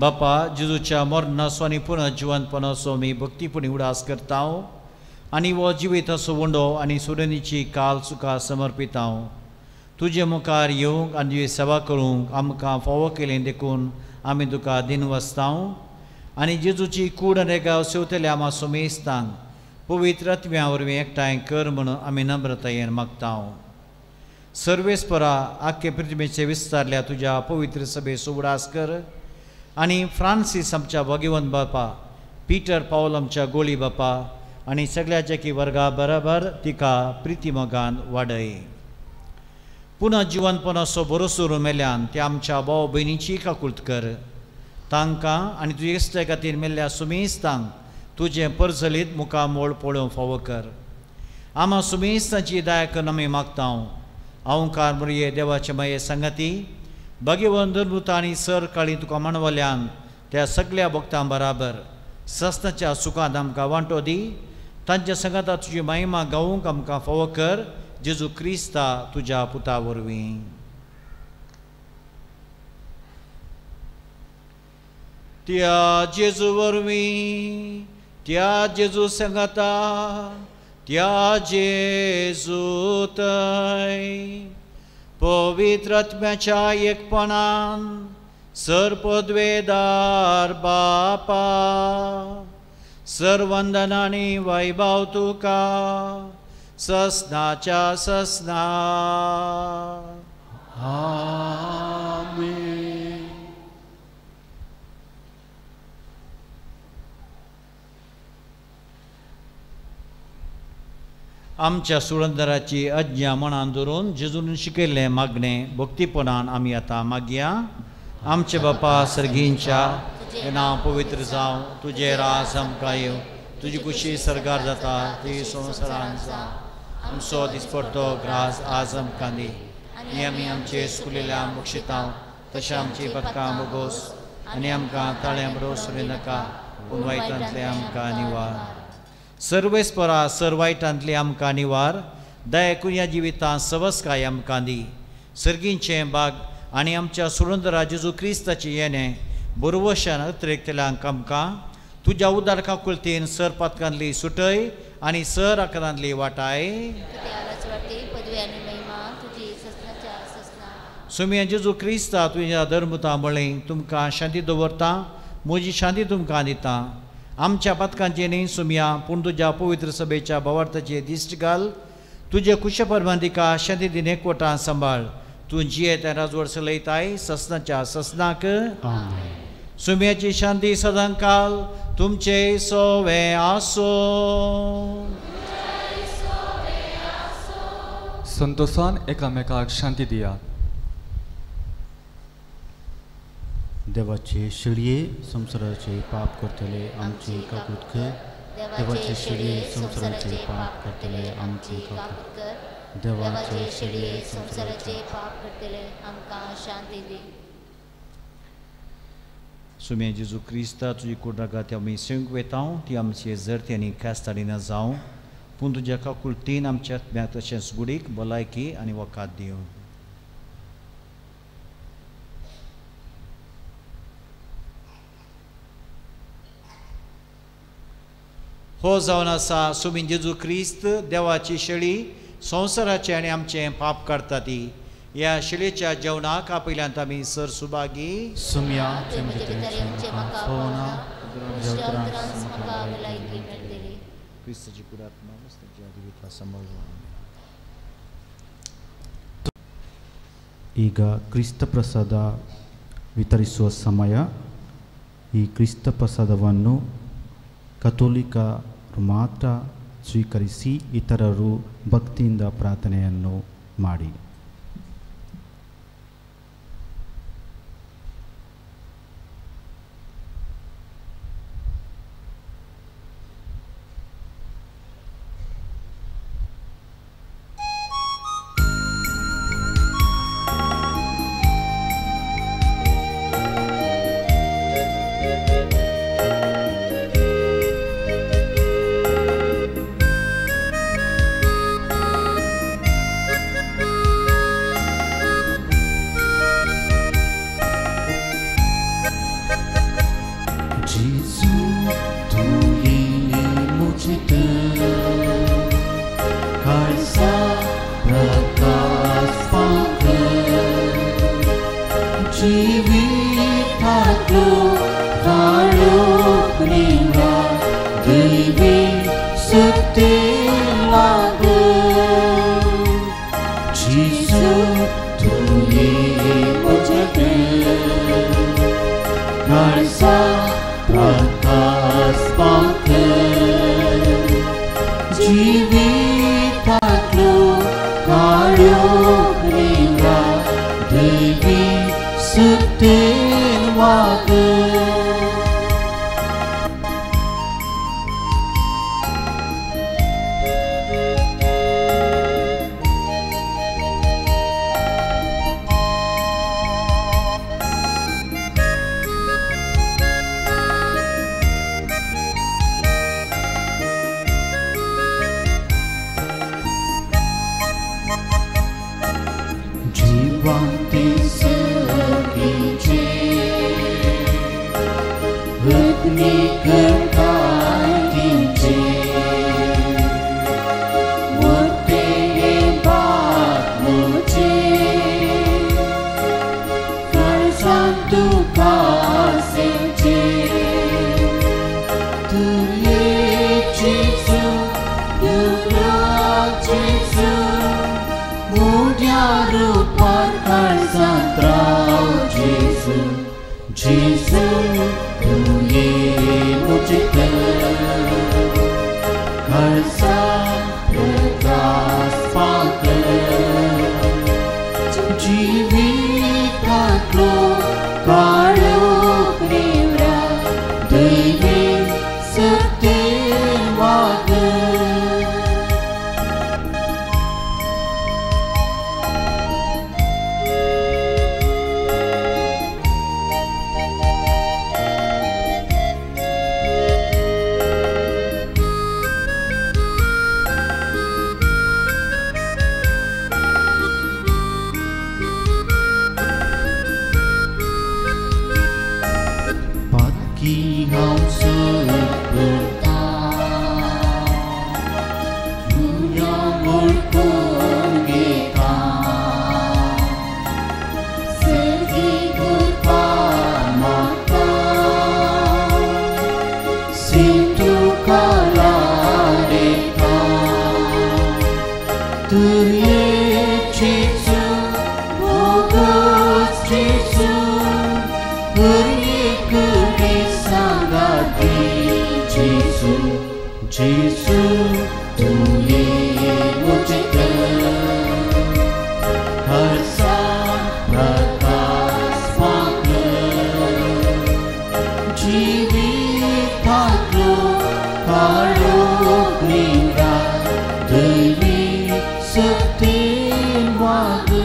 बापा जेजूच्या मरणाचो आनी पुनः जिवंतपणाचो मी भक्तीपणी उडास करता आनी हो जिविताचो वंडो आनी सुरनीची काल सुका समर्पित हांव तुजे मुखार येवंक आनी तुजी सेवा करूंक आमकां फोव केलें देखून आमी तुका दिनवस्तांव आनी जेजूची कूड रेगांव सेवतल्या आमा सोमेस्तांक पवित्र आत्म्या वरवीं एकठांय कर म्हणून आमी नम्रतायेन मागतांव. सर्वेस्परा आख्खे पृथ्वीचे विस्तारल्या तुज्या पवित्र सभेचो उडास कर आनी फ्रांसीस आमच्या भगिवंत बापा, पिटर पावल आमच्या गोळी बापा आनी सगळ्याच्या की वर्गा बरोबर तिका प्रिती मोगान वाडय. पुनः जिवंतपणाचो भरोसो मेल्यान त्या आमच्या भाव भयणीची काकुळट कर. तांकां आनी तुजे इश्टे खातीर मेल्ल्या सुमेस्तांक तुजें परजलीत मुखामोळ पळोवंक फावो कर. आमा सुमेस्तांची दया करून आमी मागतांव. अवंकार मुरये देवाचे माये संगती भगिवंत धर्मुता आनी सर काळी तुका मानवल्यान त्या सगळ्या भक्तां बराबर सस्ताच्या सुखांत आमकां वांटो दी. तांच्या संगता तुजी महिमा गावूंक आमकां फावो कर. जेजू क्रिस्ता तुज्या पुता वरवीं. त्या जेजू वरवीं, त्या जेजू संगता, त्या जेजू थंय पवित्र आत्म्याच्या एकपणान सरपदवेदार बापा सर्वंदनानी वैभव तुका ससनाच्या ससना. आमेन. आमच्या सुरंदराची आज्ञा मनान धरून जेजून शिकयल्लें मागणें भक्तीपणान आमी आतां मागया. आमचे बापा सर्गींच्या तें नांव पवित्र जावं, तुजें राज आमकां येवं, तुजी कुशी सरकार जाता ती संवसारांत जावं. आमचो दिसपडटो ग्रास आज आमकां दी आनी आमी आमचे सुकलेल्या बक्षितांव तशें आमची पदकां बोगोस आनी आमकां ताळ्यां बरोस नाका पूण वायटांतले आमकां निवार. सर्वेस्परा सर वायटांतले आमकां निवार. दया करून ह्या जिवितांत सवस्काय आमकां दी. सर्गींचें बाग आनी आमच्या सुरंदरा जेजू क्रिस्ताचें येणें बरोवशान अतिरेकतल्यांक आमकां तुज्या उदार काकुळतेन सर पातकांतली सुटय आनी सर आकारांतली वाटाय. सुम्या जेजू क्रिस्ता तुज्या धर्मता म्हळें तुमकां शांती दवरता, म्हजी शांती तुमकां दिता. आमच्या पातकांचे न्ही सुम्या पूण तुज्या पवित्र सभेच्या भावार्थाचे दिश्ट घाल. तुजे कुशपर्मांतिका शांती दिन एकवटान सांबाळ. तूं जिये त्या राजवड चलयताय ससनाच्या ससनाक. सुम्याची शांती सदां काल तुमचे सोवे आसो. संतोषान एकामेकाक शांती दिया. देवाचे शिडये संसाराचे पाप करतले आमचे काकुळट कर. देवाचे शिडये संसाराचे पाप करतले आमचे काकुळट कर. देवाचे शिडये संसाराचे पाप करतले आमकां शांती दी. सुम्या जेजू क्रिस्ता तुजी कुडरागात आमी सेवंक वेतांव. ती आमची जरती आनी कास्ताळीना जावं पूण तुज्या काकुळटीन आमच्या आत्म्याक तशेंच गुडीक भलायकी आनी वकात दिवं. हो जावन आसा सुमी जेजू क्रिस्त देवाची शेळी संवसाराचे आनी आमचें पाप काडटा ती. ह्या शेळयेच्या जेवणाक आपयल्यांत आमी सर सुभागी. सुम्या क्रिस्ताची कुडात्मा वस्ताच्या जिविता ಸಂಭವ. ಈಗ ಕ್ರಿಸ್ತ ಪ್ರಸಾದ ವಿತರಿಸುವ ಸಮಯ. ಈ ಕ್ರಿಸ್ತ ಪ್ರಸಾದವನ್ನು ಕಥೋಲಿಕರು ಮಾತ್ರ ಸ್ವೀಕರಿಸಿ ಇತರರು ಭಕ್ತಿಯಿಂದ ಪ್ರಾರ್ಥನೆಯನ್ನು ಮಾಡಿ. वाग जीवांती सगीचे अग्नि करतायतीचे मोठे बात मुझे कर्जान तुकासेचे तुये जेसू दुराजेसू मोठ्या रूपात काळजात राव जेसू जेसू तुये मुझकर काळजात प्रकाश पाकर जिवितातलो काळोख निवरा दैवी सत्य वाग Pagi hau seperta dunia berpenggekan segi berpamata situ kala deka terlihat Yesus bagus Yesus beri sanggati Yesu Yesu tuye mujikan harsa prakas pakai jiwitatlo kalok nira dewi setin waga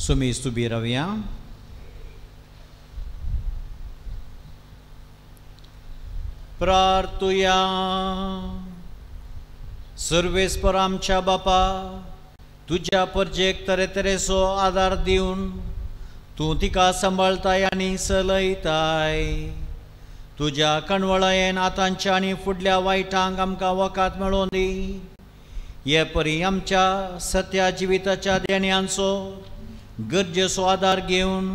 Sumis Tubiravia. प्रार्थुया. सर्वेस्पर आमच्या बापा, तुझ्या परजेक तरेतरेचो आदार दिवन तूं तिका सांबाळताय आनी चलयताय. तुझ्या कणवळायेन आतांच्या आनी फुडल्या वायटांक आमकां वकात मेळोवन दी. हे परी आमच्या सत्या जिविताच्या देण्यांचो गरजेचो आदार घेवन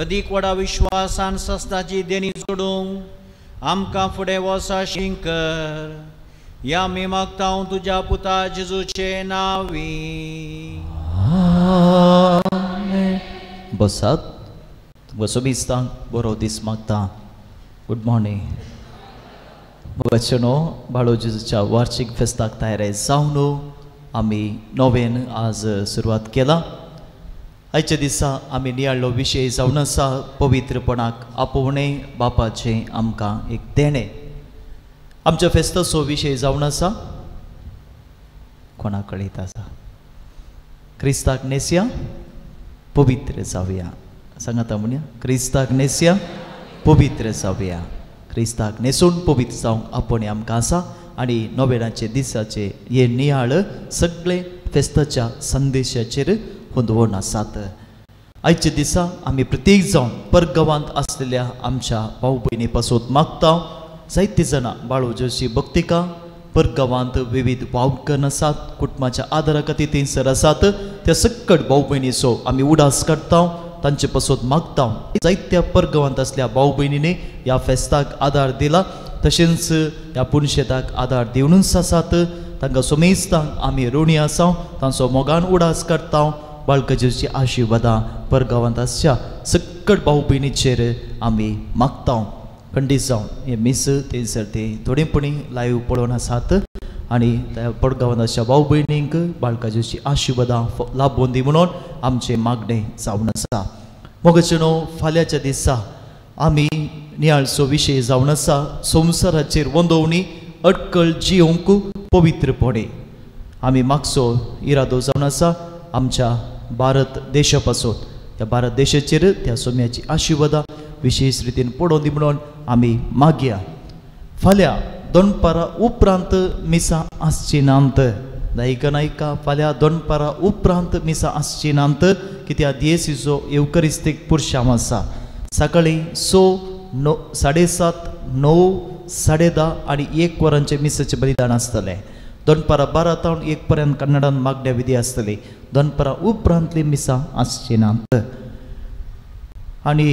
अदीक व्हडा विश्वासान सस्ताची देणी जोडूंक आमकां फुडें वचपाक कर. या मी मागता तुझ्या पुता जेजूचे नावी. बसात. तुमकां सोबिस्तांक बरो दीस मागता. Good morning. वचनो बाळो जेजूच्या वार्षिक फेस्ताक तयारी जावन आमी नवेन आज सुरवात केला. आयच्या दिसा आमी नियाळ्ळो विशय जावन आसा पवित्रपणाक आपोवणे बापाचें आमकां एक देणें. आमच्या फेस्ताचो विशय जावन आसा कोणाक कळीत आसा? क्रिस्ताक नेसया पवित्र जावया. सांगाता म्हणया क्रिस्ताक नेसया पवित्र जावया. क्रिस्ताक नेसून पवित्र जावंक आपोवणें आमकां आसा. आनी नोवेनाचे दिसाचे हे नियाळ सगळे फेस्ताच्या संदेशाचेर हुंदवून आसात. आयच्या दिसा आमी प्रत्येक जावन परगांवांत आसलेल्या आमच्या भाऊ भयणी पासून मागता. जायते जाणां बाळो जेजूची भक्तिका परगांवांत विविध वावकन आसात. कुटुंबाच्या आदारा खातीर थंयसर आसात. त्या सकट भाऊ भयणीचो आमी उडास करता. तांचे पासून मागता. जायत्या परगांवांत आसल्या भाऊ भयणींनी ह्या फेस्ताक आदार दिला. तशेंच ह्या पुणशेताक आदार दिवनूच आसात. तांकां सोमेस्तांक आमी ऋणी आसा. तांचो मोगान उडास करता. बाळका जेजूची आशिर्वादां परगांवांत आसच्या सकट भाऊ भयणीचेर आमी मागता. खंडीत जावन हे मिस थंयसर ते थोडेपणी लायव्ह पळोवन आसात. आनी त्या परगांवांत आसच्या भाऊ भयणींक बाळका जेजूची आशिर्वादां लाभून दी म्हणून आमचें मागणें जावन आसा. मोगचेनो फाल्यांच्या दिसा आमी नियाळचो विशय जावन आसा संवसाराचेर वंदवणी अटकळ जियोंक पवित्रपणे. आमी मागचो इरादो जावन आसा आमच्या भारत देशा पासून. त्या भारत देशाचेर त्या सोम्याची आशिर्वादां विशेष रितीन पडोवन दी म्हणून आमी मागया. फाल्यां दनपारा उपरांत मिसां आसची नात. नायिका फाल्यां दनपारा उपरांत मिसां आसची नात. कित्याक दियेसीचो एवकरिस्तीक पुरशाम आसा. सकाळीं 7:30, 9, 10:30 आनी 1 वरांचे मिसाचें बलिदान आसतलें. दनपारा 12 तावन 1 पर्यंत कन्नडान मागण्या विधी आसतली. दनपारा उपरांतली मिसां आसची नात. आनी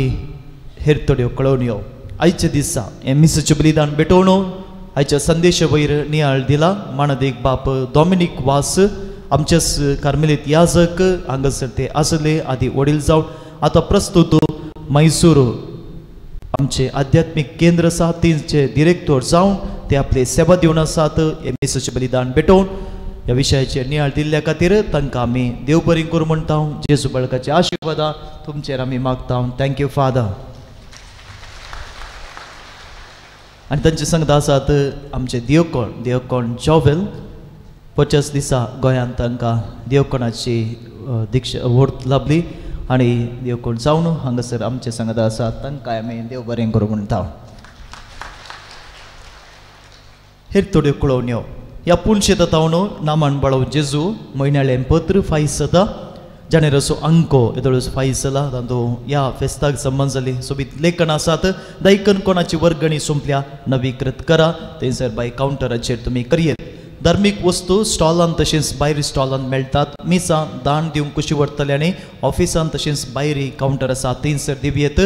हेर थोड्यो कळवण्यो आयच्या दिसा हें मिसाचें बलिदान भेटोवन आयच्या संदेशा वयर नियाळ दिला. माणदेक बाप डॉमिनीक वास आमचेच कार्मेलीत याजक हांगासर ते आसले आदी वडील जावन आतां प्रस्तुत मैसूर आमचे आध्यात्मीक केंद्र आसा तेंचे डिरेक्टर जावन ते आपले सेवा दिवन आसात. हे मिसाचें बलिदान भेटोवन ह्या विशयाचेर नियाळ दिल्ल्या खातीर तांकां आमी देव बरें करूं म्हणटा. जेजू बाळकाचे आशिर्वादां तुमचेर आमी मागता. Thank you father. आनी तांचे सांगता आसात आमचे दियोकोण जॉवेल. 50 दिसा गोंयांत तांकां दियोकोणाची दिक्षा व्हर्त लाभली आनी दियोकोण जावन हांगासर आमचे सांगता आसात. तांकां आमी देव बरें करूं म्हणटा. हेर थोड्यो कळवण्यो ह्या पुणशेता तावन नामान बाळो जेजू म्हयन्याळें पत्र फायसता जाणेराचो अंको येदोळसो फायसला तातूंत ह्या फेस्ताक संबंद जाली सोबीत लेखन आसात. दायकन कोणाची वर्गणी सोंपल्या नवीकृत करा. थंयसर बाय कावंटराचेर तुमी करयेत. धार्मीक वस्तू स्टॉलान तशेंच भायर स्टॉलान मेळटात. मिसां दान दिवंक कशी व्हरतले आनी ऑफिसान तशेंच भायर कावंटर आसा थंयसर दिवयेत.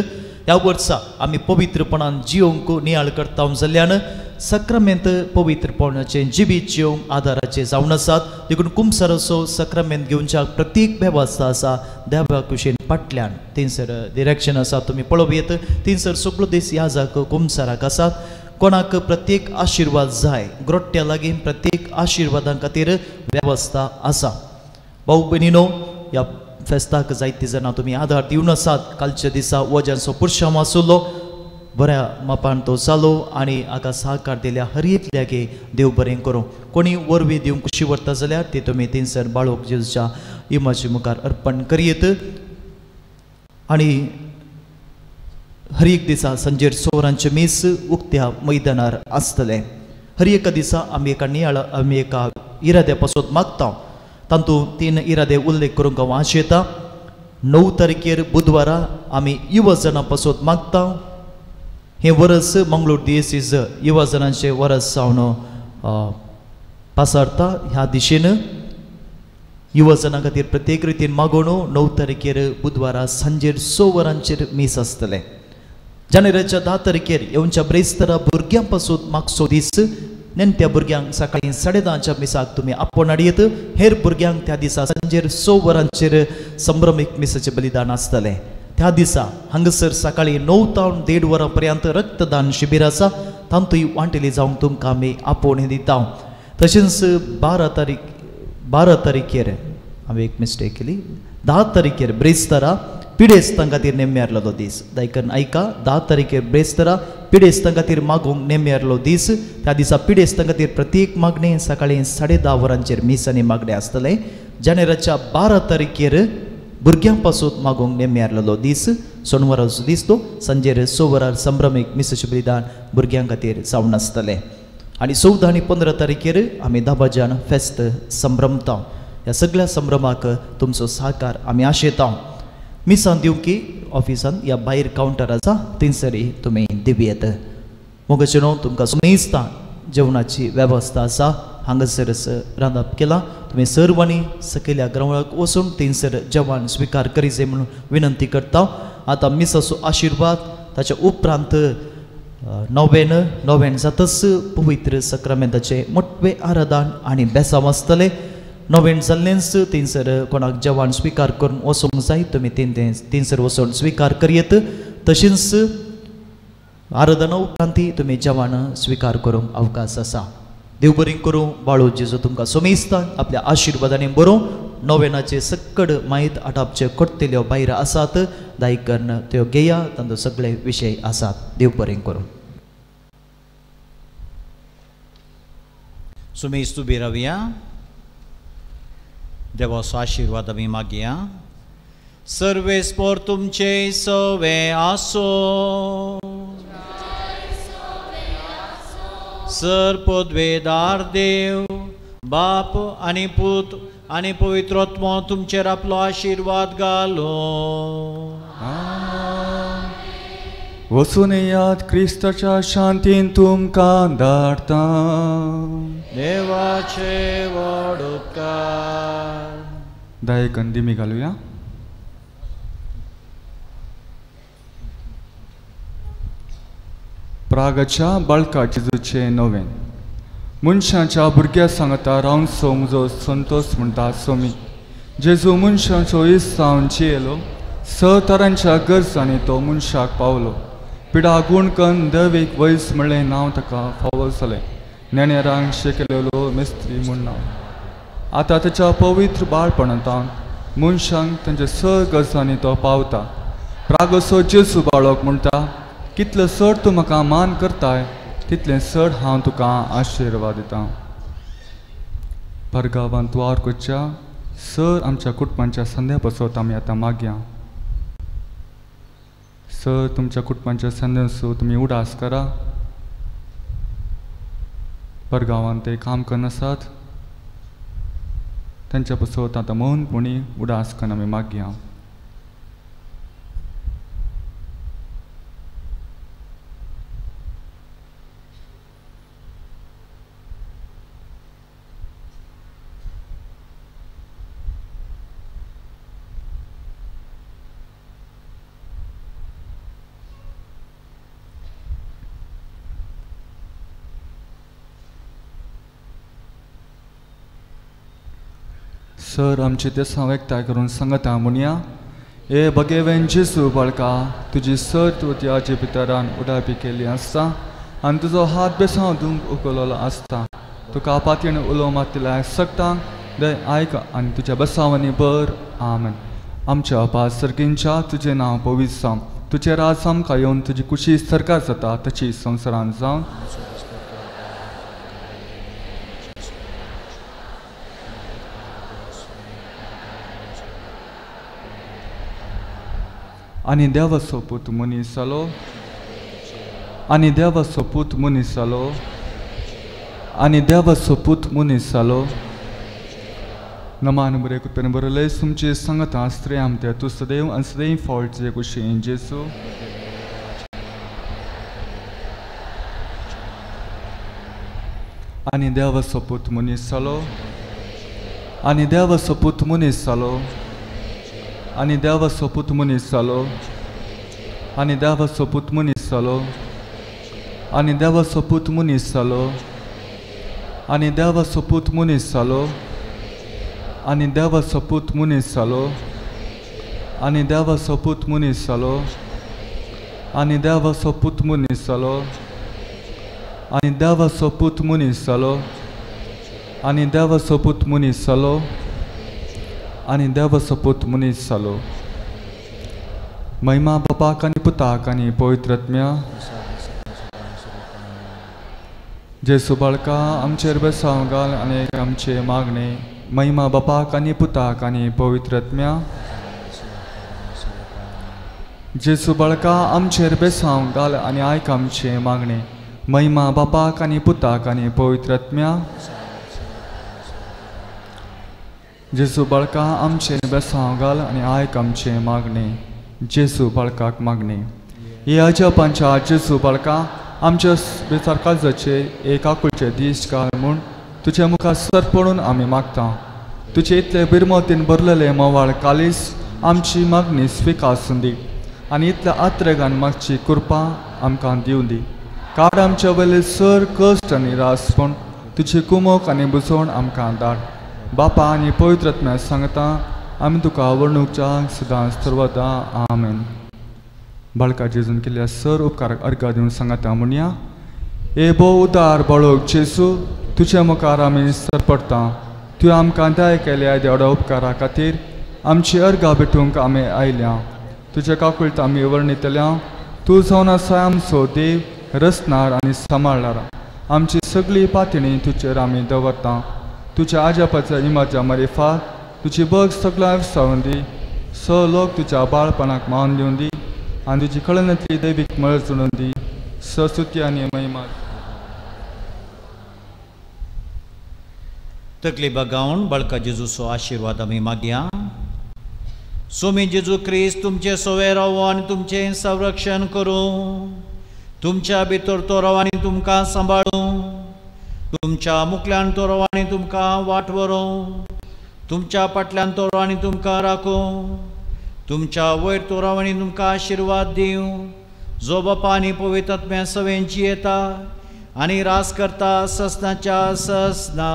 ह्या वर्सा आमी पवित्रपणान जियोंक नियाळ करता जाल्ल्यान सक्रामेंत पवित्रपणाचें जिवीत जियोंक आदाराचें जावन आसात. देखून कुंभसाराचो सक्रामेंत घेवच्या प्रत्येक वेवस्था आसा देवा कुशीन फाटल्यान. थंयसर डिरेक्शन आसा तुमी पळोवं येत. थंयसर सगळो दीस ह्या जाग कुंभसाराक आसात. कोणाक प्रत्येक आशिर्वाद जाय ग्रोट्ट्या लागीं प्रत्येक आशिर्वादां खातीर वेवस्था आसा. भाऊ भयणीनो ह्या फेस्ताक जायते जाणां तुमी आदार दिवन आसात. कालच्या दिसा वजांचो पुरशाम आसलो बऱ्या मापान तो जालो आनी हाका सहकार दिल्या हर एकल्यागे देव बरें करूं. कोणी वरवीं दिवंक कशी व्हरता जाल्यार ती तुमी थंयसर बाळोक जेजूच्या इमाचे मुखार अर्पण करयेत. आनी हर एक दिसा संजेर 6 वरांचे मीस उक्त्या मैदानार आसतले. हर एका दिसा आमी एका इराद्या पासून मागता. तातूंत 3 इरादे उल्लेख करूंक हांव आशेता. 9 तारखेर बुधवारा आमी युवजनां पासून मागता. हें वर्स मंगळूर दियेसीज युवजनांचें वर्स जावन पासारता. ह्या दिशेन युवजनां खातीर प्रत्येक रितीन मागोवन 9 तारखेर बुधवारा सांजेर 6 वरांचेर मीस आसतले. जानेराच्या 10 तारखेर येवच्या ब्रेस्तारा भुरग्यां पासून मागचो दीस नेणट्या भुरग्यांक सकाळी 10:30च्या मिसाक तुमी आपोवन हाडयत. हेर भुरग्यांक त्या दिसा सांजेर 6 वरांचेर संभ्रमीक मिसाचें बलिदान आसतलें. त्या दिसा हांगासर सकाळी 9 तावन 1:30 वरां पर्यंत रक्तदान शिबीर आसा. तांतूय वांटेली जावंक तुमकां आमी आपोवन दिता. तशेंच 12 तारीखेर हांवें एक मिस्टेक केली. 10 तारीखेर ब्रेस्तारा पिडेस्तां खातीर नेमे आसलो दीस. दायकन ऐका, 10 तारीखेर ब्रेस्तारा पिडेस्तां खातीर मागोवंक नेमे आसलो दीस. त्या दिसा पिडेस्तां खातीर प्रत्येक मागणें सकाळी 10:30 वरांचेर मीस आनी मागणें आसतलें. जानेराच्या 12 तारीखेर भुरग्यां पासून मागोवंक नेमे आसलो दीस. सोनवाराचो दीस तो. सांजेर 6 वरार संभ्रमीक मिसाचें बलिदान भुरग्यां खातीर जावन आसतलें. आनी 14 आनी 15 तारीखेर आमी दाबाज्यान फेस्त संभ्रमता. ह्या सगळ्या संभ्रमाक तुमचो सहकार आमी आशेता. मिसां दिवंकी ऑफिसान ह्या भायर कावंटर आसा, थंयसरी तुमी दिवयेत. मोगाचें न्हू, तुमकां सुमेस्तां जेवणाची वेवस्था आसा. हांगासरच रांदप केलां. तुमी सर्वांनी सकयल्या ग्रावंडाक वचून थंयसर जेवण स्विकार करीचे म्हणून विनंती करता. आतां मिसाचो आशिर्वाद, ताच्या उपरांत नोवेन जातच पवित्र सक्रामेंताचे मोठवे आराधन आनी बेसांव आसतलें. नोवेन जाल्लेंच थंयसर कोणाक जेवण स्विकार करून वचूंक जाय, तुमी थंयसर वचून स्विकार करयेत. तशेंच आराधना उपरांत तुमी जेवण स्विकार करूंक अवकाश आसा. देव बरें करूं. बाळू जेजू तुमकां सोमेस्तां आपल्या आशिर्वादांनी बरो. नोवेनाचे सक्कड माहीत आटापचे कोट्टेल्यो भायर आसात. दायकन त्यो घेया, तांचो सगळे विशय आसात. देव बरें करूं. सुमेस्त उबी रावया. देवाचो आशिर्वाद आमी मागया. सर्वेस्पोर तुमचे सवे आसो. सर्पोद्वेदार देव बाप आनी पूत आनी पवित्रोत्मो तुमचेर आपलो आशिर्वाद घालो. वचून येयात, क्रिस्ताच्या शांतीन तुमकां धाडटा. देवाचे व्हड उपकार. दायकन दिमी घालुया. प्रागाच्या बाळका जेजूचे नोवेन. मनशाच्या भुरग्या सांगता रावन सो म्हजो संतोष म्हणटा सोमी. जेजू मनशांचो इस्सांव जियेलो. 6 तरांच्या गरजांनी तो मनशाक पावलो. पिडा गुणकन दैवीक वयस म्हणलें नांव ताका फावो जालें. नेण्यारांक शेकलेलो मिस्त्री म्हूण नांव. आतां ताच्या पवित्र बाळपणांतान मनशांक तांच्या 6 गरजांनी तो पावता. प्रागसो जेजू बाळक म्हणटा, कितलो चड तूं म्हाका मान करताय, तितलें चड हांव तुका आशिर्वाद दितां. परगांवांत द्वारकोच्या सर आमच्या कुटुंबांच्या संद्या पासत आमी आतां मागया. सर तुमच्या कुटुंबांच्या संद्यासो तुमी उडास करा. परगांवांत ते काम करन आसात, तांच्या पासत आतां मौनपणी उडास करून आमी मागया. सर आमचे ते एकठांय करून सांगता म्हणया. हे भगेवेन जेजू बाळका, तुजी सत वत्याचे भितरान उडापी केल्ली आसता आनी तुजो हात बेसांव दिवंक उखललो आसता. तुका पातयेन उलोव मातल्या सकतांक दय आयक आनी तुज्या बेसांवांनी बर. आमेन. आमच्या बापा सर्गींच्या तुजें नांव पवित्र जावं. तुजें राज आमकां येवन तुजी कुशी सरकार जाता तशी संवसारांत जावन. आनी देवाचो पूत मनीस जालो. आनी देवाचो पूत मनीस जालो. आनी देवाचो पूत मनीस जालो. नमान बरें कुपेन बरयलें तुमचे सांगता स्त्रे आमते तूं सदैव आनी सदैव फावटचे कुशीन जेजू. आनी देवाचो पूत मनीस जालो. आनी देवाचो पूत मनीस जालो. आनी देवाचो पूत मनीस जालो. आनी देवाचो पूत मनीस जालो. आनी देवाचो पूत मनीस जालो. आनी देवाचो पूत मनीस जालो आनी देवाचो पूत मनीस जालो आनी देवाचो पूत मनीस जालो आनी देवाचो पूत मनीस जालो आनी देवाचो पूत मनीस जालो आनी देवाचो पूत मनीस जालो आनी देवाचो पूत मनीस जालो महिमा बापाक आनी पुताक आनी पवित्र आत्म्या जेसू बाळका आमचेर बेसांव घाल आनी आमचे मागणे महिमा बापाक आनी पुताक आनी पवित्र आत्म्या जेसू बाळका आमचेर बेसांव घाल आनी आयक आमचे मागणे महिमा बापाक आनी पुताक आनी पवित्र आत्म्या जेसू बाळका आमचेर बेसांव घाल आनी आयक आमचे मागणे जेसू बाळकाक मागणे ह्या जपांच्या जेसू बाळका आमच्या बेचार काळजाचे एक आकुलचे दीस घाल म्हूण तुजे मुखार सर पडून आमी मागता तुजे इतले बिरमतीन भरलेले मोवाळ कालीस आमची मागणी स्विकासून दी आनी इतल्या आत्रेगान मागची कृपा आमकां दिवं दी काड आमच्या वेले सर कश्ट आनी रासपण तुजी कुमोक आनी बुजवण आमकां धाड बापा आनी पवित्र आत्म्या सांगता आमी तुका वर्णूकच्या सदांच सर्वदा आमेन बाळका जेजून केल्ल्या सर उपकाराक अर्घा दिवन सांगता म्हणया ए बो उदार बाळोक जेसू तुज्या मुखार आमी सर पडटा तुवें आमकां दया केल्या देवडा उपकारा खातीर आमची अर्घा भेटूंक आमी आयल्या तुज्या काकुळट आमी वर्णितल्या तूं जावन आसा आमचो देव रचणार आनी सांबाळणार आमची सगळी पातणी तुजेर आमी दवरता तुज्या आजापाच्या इमाच्या मरेफात तुजी बग सगळ्या विसावून दी स लोक तुज्या बाळपणाक मान दिवन दी आनी तुजी कळनातली दैवीक मळ जुळून दी सस्तुती आनी महिमा तकली बगावन बाळका जेजूचो आशिर्वाद आमी मागया सोमी जेजू क्रिस्त तुमचे सोवे रावो आनी तुमचें संरक्षण करूं तुमच्या भितर तो राव आनी तुमकां सांबाळूं तुमच्या मुखल्यान तो राव आनी तुमकां वाट व्हरूं तुमच्या फाटल्यान तो राव आनी तुमकां राखूं तुमच्या वयर तो राव आनी तुमकां आशिर्वाद दिवं जो बापा आनी पवित्र आत्म्या सवेंची येता आनी रास करता ससनाच्या ससना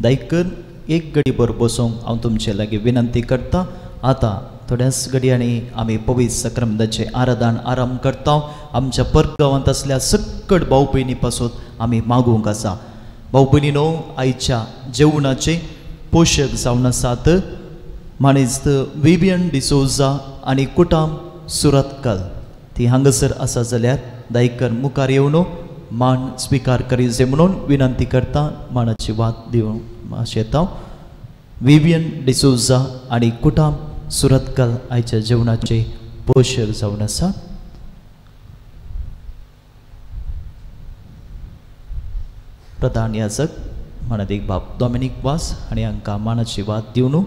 दायकर एक घडी भर बसूंक हांव तुमचे लागीं विनंती करता आतां थोड्याच घडयांनी आमी पवित्र सक्रामेंताचें आराधन आरंभ करता आमच्या परगांवांत असल्या सकट भाऊ भयणी पासून आमी मागूंक आसा भाऊ भयणीनो आयच्या जेवणाचे पोशक जावन आसात माणिस्त विवियन डिसोजा आनी कुटाम सुरतकल ती हांगासर आसा जाल्यार दायकर मुखार येवन मान स्विकार करीचे म्हणून विनंती करता मानाची वाद दिवंक शेता विवियन डिसोजा आनी कुटाम सुरतकल आयच्या जेवणाचे पोशक जावन आसा प्रधान याजक मानादीक बाब डॉमिनिक वास आनी हांकां मानाची वाद दिवन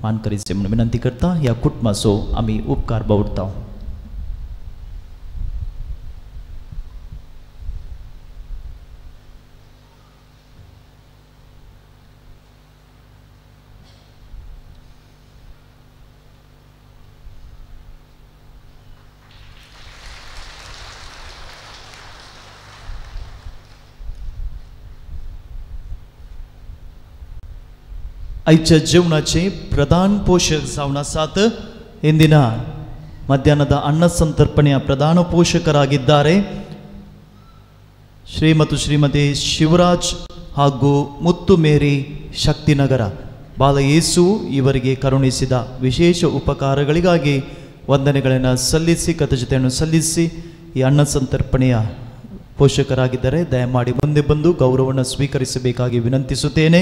मान करीचे म्हणून विनंती करता ह्या कुटुंबाचो आमी उपकार बावडटा आयच्या जेवणाचे प्रधान पोषक जावन आसात ಇಂದಿನ ಮಧ್ಯಾಹ್ನದ ಅನ್ನ ಸಂತರ್ಪಣೆಯ ಪ್ರಧಾನ ಪೋಷಕರಾಗಿದ್ದಾರೆ ಶ್ರೀ ಮತ್ತು ಶ್ರೀಮತಿ ಶಿವರಾಜ್ ಹಾಗೂ ಮುತ್ತು ಮೇರಿ ಶಕ್ತಿನಗರ ಬಾಲಯೇಸು ಇವರಿಗೆ ಕರುಣಿಸಿದ ವಿಶೇಷ ಉಪಕಾರಗಳಿಗಾಗಿ ವಂದನೆಗಳನ್ನು ಸಲ್ಲಿಸಿ ಕೃತಜ್ಞತೆಯನ್ನು ಸಲ್ಲಿಸಿ ಈ ಅನ್ನ ಸಂತರ್ಪಣೆಯ ಪೋಷಕರಾಗಿದ್ದಾರೆ ದಯಮಾಡಿ ಮುಂದೆ ಬಂದು ಗೌರವವನ್ನು ಸ್ವೀಕರಿಸಬೇಕಾಗಿ ವಿನಂತಿಸುತ್ತೇನೆ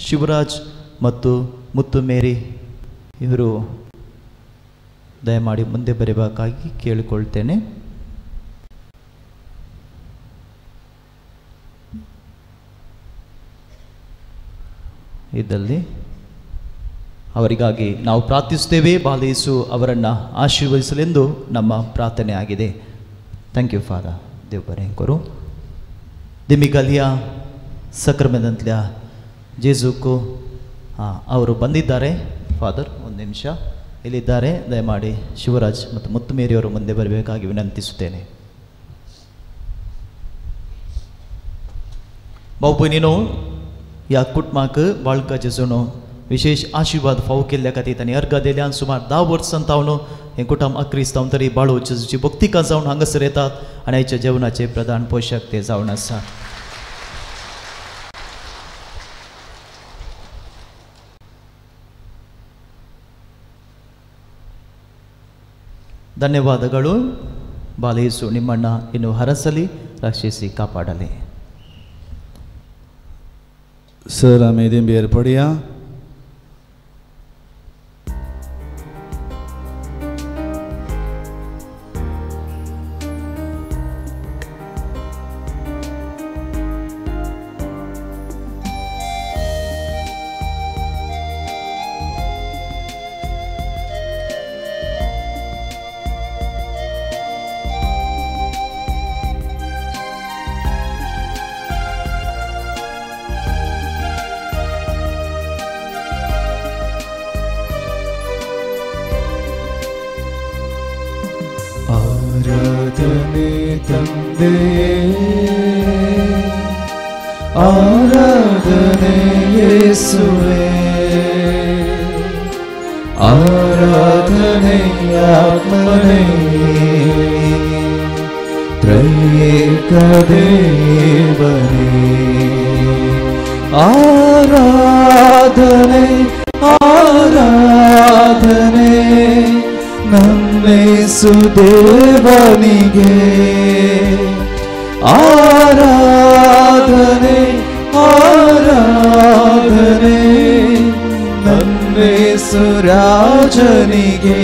ಶಿವರಾಜ್ ಮತ್ತು ಮುತ್ತು ಮೇರಿ ಇವರು ದಯಮಾಡಿ ಮುಂದೆ ಬರಬೇಕಾಗಿ ಕೇಳಿಕೊಳ್ತೇನೆ ಇದ್ದಲ್ಲಿ ಅವರಿಗಾಗಿ ನಾವು ಪ್ರಾರ್ಥಿಸುತ್ತೇವೆ ಬಾಲಯೇಸು ಅವರನ್ನು ಆಶೀರ್ವದಿಸಲೆಂದು ನಮ್ಮ ಪ್ರಾರ್ಥನೆ ಆಗಿದೆ ಥ್ಯಾಂಕ್ ಯು ಫಾದರ್ ದೇವ್ बरें ದಿಮಿಗಲಿಯ ಸಕ್ರಮೆಂಟ್ಲ ಜೇಸುಕು ಅವರು ಬಂದಿದ್ದಾರೆ ಫಾದರ್ ಒಂದು ನಿಮಿಷ ಇಲ್ಲಿದ್ದಾರೆ ದಯಮಾಡಿ ಶಿವರಾಜ್ ಮತ್ತು ಮುತ್ತುಮೇರಿಯವರು ಮುಂದೆ ಬರಬೇಕಾಗಿ ವಿನಂತಿಸುತ್ತೇನೆ भाऊ भयणीनो, ह्या कुटुंबाक बाळका जेजून विशेष आशीर्वाद फावो केल्ल्या खातीर तांणी अर्घ दिल्यान सुमार 10 वर्सां तावन हें कुटुंब अक्रिस्त जावन तरी बाळो जेजूची भक्तिका जावन हांगासर येतात आनी आयच्या जेवणाचे प्रधान पोशक ते जावन आसा. ಧನ್ಯವಾದಗಳು. ಬಾಲಯೇಸು ನಿಮ್ಮನ್ನ ಇನ್ನು ಹರಸಲಿ, ರಕ್ಷಿಸಿ ಕಾಪಾಡಲಿ. ಸರ್ ಆಮೇಲೆ ಬೇರ್ಪಡಿಯ ಆರಾಧನೆ ತಂದೆ, ಆರಾಧನೆ ಯೇಸುವೇ, ಆರಾಧನೆ ಆತ್ಮನೇ, ತ್ರೈಯೇಕ ದೇವನೇ, ಆರಾಧನೆ ಆರಾಧನೆ ನನ್ನೇಸು ದೇವನಿಗೆ, ಆರಾಧನೆ ಆರಾಧನೆ ನನ್ನೇಸು ರಾಜನಿಗೆ.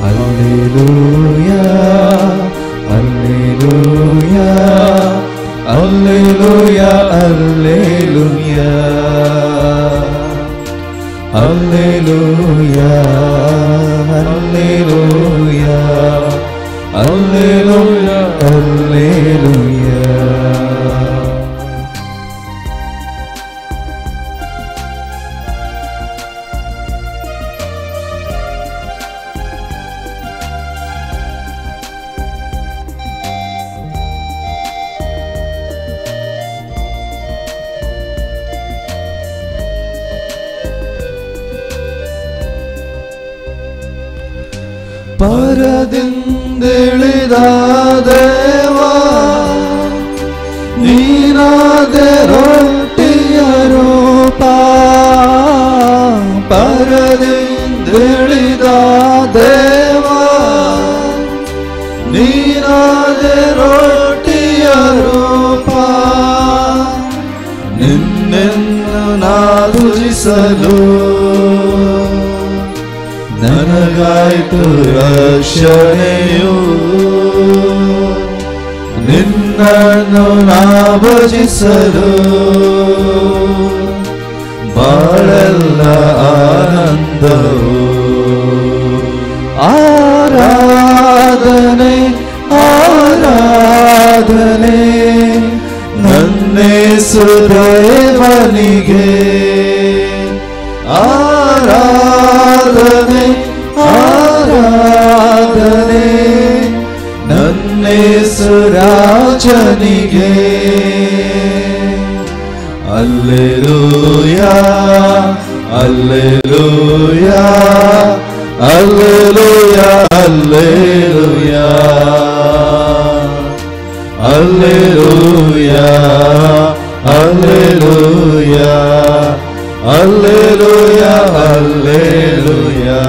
Hallelujah hallelujah hallelujah hallelujah Alleluia, Alleluia, Alleluia, Alleluia. ಪರದಿಂದಿಳಿದ ದೇವಾ ನೀನಾದೆ ರೊಟ್ಟಿಯ ರೂಪ, ಪರದಿಂದಿಳಿದ ದೇವಾ ನೀನಾದೆ ರೊಟ್ಟಿಯ ರೂಪ, ನಿನ್ನೆನ್ನು ನಾ ಭುಜಿಸಲು ನನಗಾಯ್ತು ರಕ್ಷಣೆಯು, ನಿನ್ನನ್ನು ನಾ ಭಜಿಸಲು ಬಾಳೆಲ್ಲ ಆನಂದವು. ಆರಾಧನೆ ಆರಾಧನೆ ನನ್ನೇಸು ದೇವನಿಗೆ, ಆರಾಧನೆ ಆರಾಧನೆ ನನ್ನೇಸು ರಾಜನಿಗೆ. Alleluia alleluia alleluia alleluia alleluia alleluia Alleluia, Alleluia, Alleluia,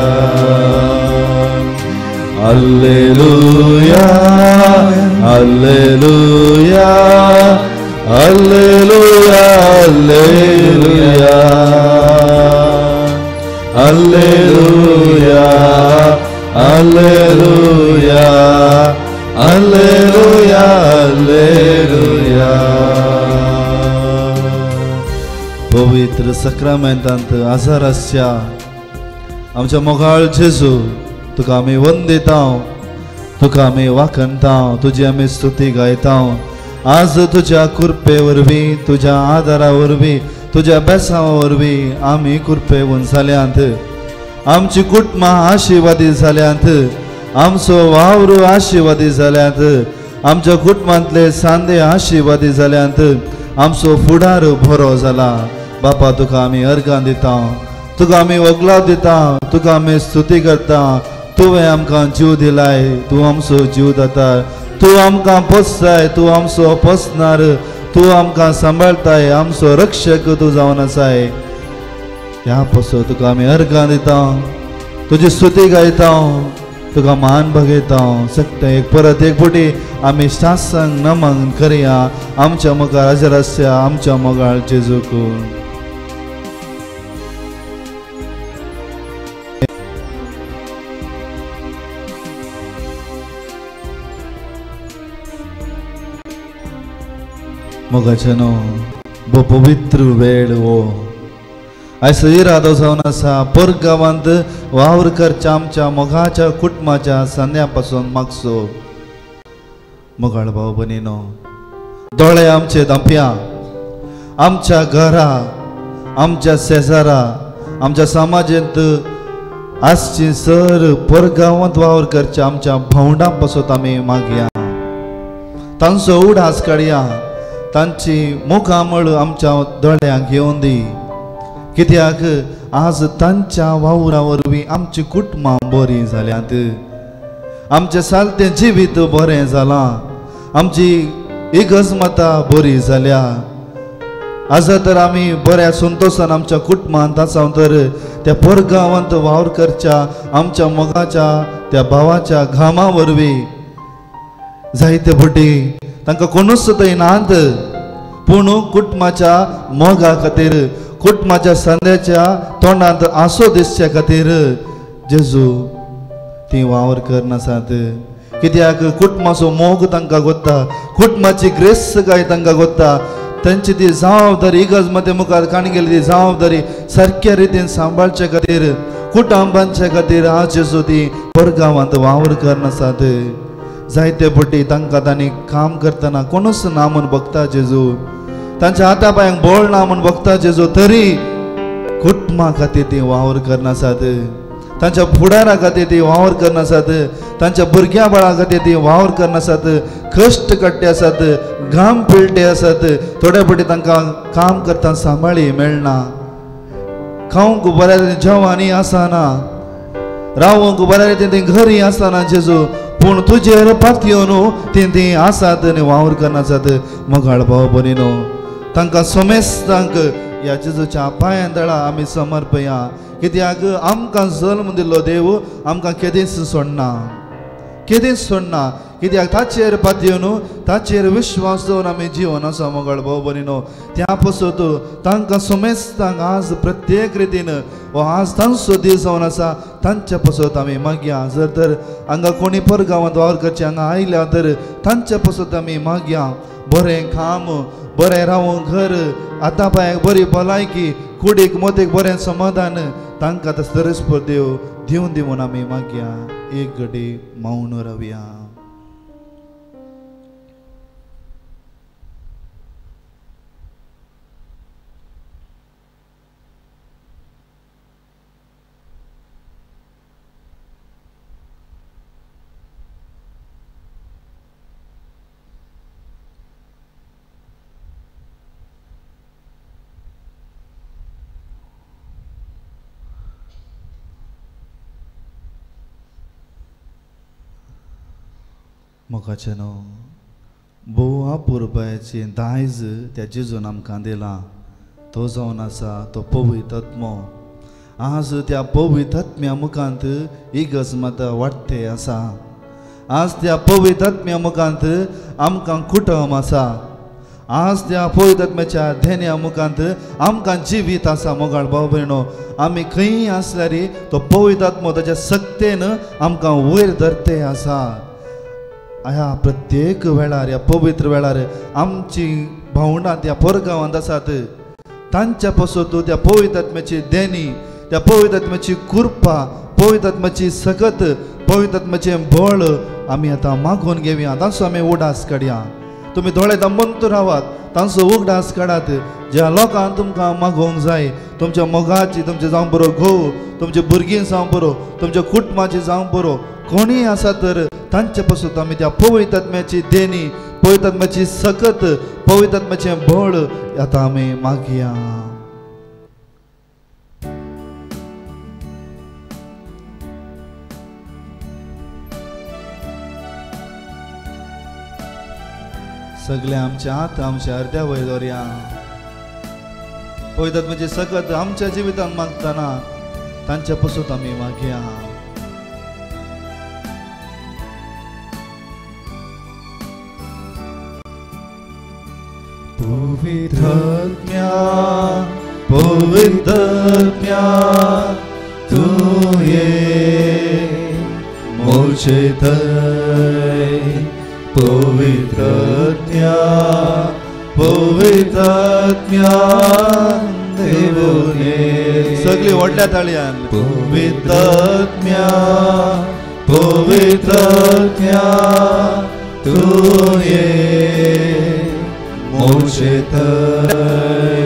Alleluia, Alleluia, Alleluia, Alleluia, Alleluia, Alleluia, Alleluia. पवित्र सक्रामेंतांत आजाराच्या आमच्या मोगाळ जेजू तुका आमी वंदिता, तुका आमी वाखणता, तुजी आमी स्तुती गायता. आज तुज्या कृपे वरवीं, तुज्या आदारा वरवीं, तुज्या बेसांवा वरवीं आमी कृपेवून जाल्यांत, आमची कुटुंबां आशिर्वादी जाल्यांत, आमचो वावर आशिर्वादी जाल्यांत, आमच्या कुटुंबांतले सांदे आशिर्वादी जाल्यांत आमचो फुडार बरो जाला. बापा तुका आमी अर्गां दिता, तुका आमी वगलाव दिता, तुका आमी स्तुती करता. तुवें आमकां जीव दिलाय, तूं आमचो जीव दाता. तूं आमकां पोसताय, तूं आमचो पोसणार. तूं आमकां सांबाळताय, आमचो रक्षक तूं जावन आसाय. ह्या पासून तुका आमी अर्गां दिता, तुजी स्तुती गायता, तुका मान बगयता. सकता एक परत एक फावटी आमी शासंग नमन करया आमच्या मुखार हजर आसया आमच्या मोगाळ जेजूक. मोगाचेनो बो पवित्र वेळ हो आयज इरादो जावन आसा परगांवांत वावर करच्या आमच्या मोगाच्या कुटुंबाच्या सांद्या पासून मागसो. मोगाळ भाव भयणीनो, दोळे आमचे धांप्या आमच्या घरा, आमच्या शेजारा, आमच्या समाजांत आसची सर परगांवांत वावर करच्या आमच्या भावंडां पासून आमी मागया. तांचो उडास काडया, तांची मुखामळ आमच्या दोळ्यांक घेवन दी. कित्याक आज तांच्या वावरा वरवीं आमची कुटुंबां बरी जाल्यांत, आमचें सालतें जिवीत बरें जालां, आमची इगर्जमतां बरी जाल्या. आज तर आमी बऱ्या संतोशान आमच्या कुटुंबांत आसा तर त्या परगांवांत वावर करच्या आमच्या मोगाच्या त्या भावाच्या घामा वरवीं जायते फावटी तांकां कोणूच थंय नात, पूण कुटुंबाच्या मोगा खातीर, कुटुंबाच्या संद्याच्या तोंडांत आसो दिसच्या खातीर जेजू ती वावर करनासात. कित्याक कुटुंबाचो मोग तांकां गोत्ता, कुटुंबाची ग्रेस काय तांकां गोत्ता. तांची ती जबाबदारी इगर्ज मुखार काणी गेली ती जबाबदारी सारक्या रितीन सांबाळचे खातीर, कुटुंबांच्या खातीर आज जेजू ती परगांवांत वावर करनासात. जायते फावटी तांकां तांणी काम करतना कोणूच ना म्हूण बगता जेजू, तांच्या हाता पांयांक बळ ना म्हूण बगता जेजू, तरी कुटुंबा खातीर ती वावर करनासात. तांच्या फुडारा खातीर ती वावर करनासात, तांच्या भुरग्यां बाळा खातीर ती वावर करनासात. कश्ट काडटे आसात, घाम पिळटे आसात. थोड्या फावटी तांकां काम करता सांबाळी मेळना, खावंक बऱ्या रितीन जेवणी आसना, रावंक बऱ्या रितीन ती घरी आसना जेजू, पूण तुजेर पातयो न्हू ती आसात आनी वावर करनासात. मोगाळ भाव भयणीनो, तांकां समेस्तांक ह्या जेजूच्या पांयां तळा आमी समर्पया. कित्याक आमकां जल्म दिल्लो देव आमकां केदींच सोडना, केदींच सोडना. कित्याक ताचेर पातयो न्हू, ताचेर विश्वास दवरून आमी जिवन आसा. मोगाळ भाव भयणीनो, त्या पासून तांकां समेस्तांक आज प्रत्येक रितीन हो आज तांचो दीस जावन आसा, तांच्या पासून आमी मागया. जर तर हांगा कोणी परगांवांत वावर करचे हांगा आयल्या तर तांच्या पासून आमी मागया. बरें काम, बरें रावूंक घर, आतां पांयाक बरी भलायकी, कुडीक मोतीक बरें समाधान तांकां सरस्पर देव दिवन दिवन आमी मागया. एक घडी मौन रावया. मोगाचेनो, भोव अपुरबायेची दायज त्या जेजून आमकां दिलां. तो जावन आसा तो पवित्र आत्मो. आज त्या पवित्र आत्म्या मुखांत इगर्जमतां वाडटे आसा. आज त्या पवित्र आत्म्या मुखांत आमकां कुटुंब आसा. आज त्या पवित्र आत्म्याच्या धेन्या मुखांत आमकां जिवीत आसा. मोगाळ भाव भयणो, आमी खंय आसल्यार तो पवित्र आत्मो ताच्या सक्तेन आमकां वयर धरते आसा. ह्या प्रत्येक वेळार, ह्या पवित्र वेळार आमची भावंडां त्या परगांवांत आसात. तांच्या पासून त्या पवित्र आत्म्याची देणी, त्या पवित्र आत्म्याची कृपा, पवित्र आत्म्याची सकत, पवित्र आत्म्याचें बळ आमी आतां मागून घेवया. तांचो आमी उडास काडया. तुमी दोळे दांबून रावात, तांचो उगडास काडात. ज्या लोकांक तुमकां मागोवंक जाय, तुमच्या मोगाची, तुमचे जावं बरो घोव, तुमचे भुरगीं जावं बरो, तुमच्या कुटुंबाची जावं बरो, कोणीय आसा तर तांचे पासून आमी त्या पवित्र आत्म्याची देणी, पवित्र आत्म्याची सकत, पवित्र आत्म्याचें बळ आतां आमी मागया. सगळे आमचे हात आमच्या हृदया वयर दवरया. पवित्र आत्म्याची सकत आमच्या जिवितांत मागतना तांचे पासून आमी मागया. पवित्र आत्म्या, पवित्र आत्म्या, तू ये मोचे थंय. पवित्र आत्म्या, पवित्र आत्म्या, देवों ये. सगळी व्हडल्या ताळयान. पवित्र आत्म्या, पवित्र आत्म्या, तू ये मोचे थंय.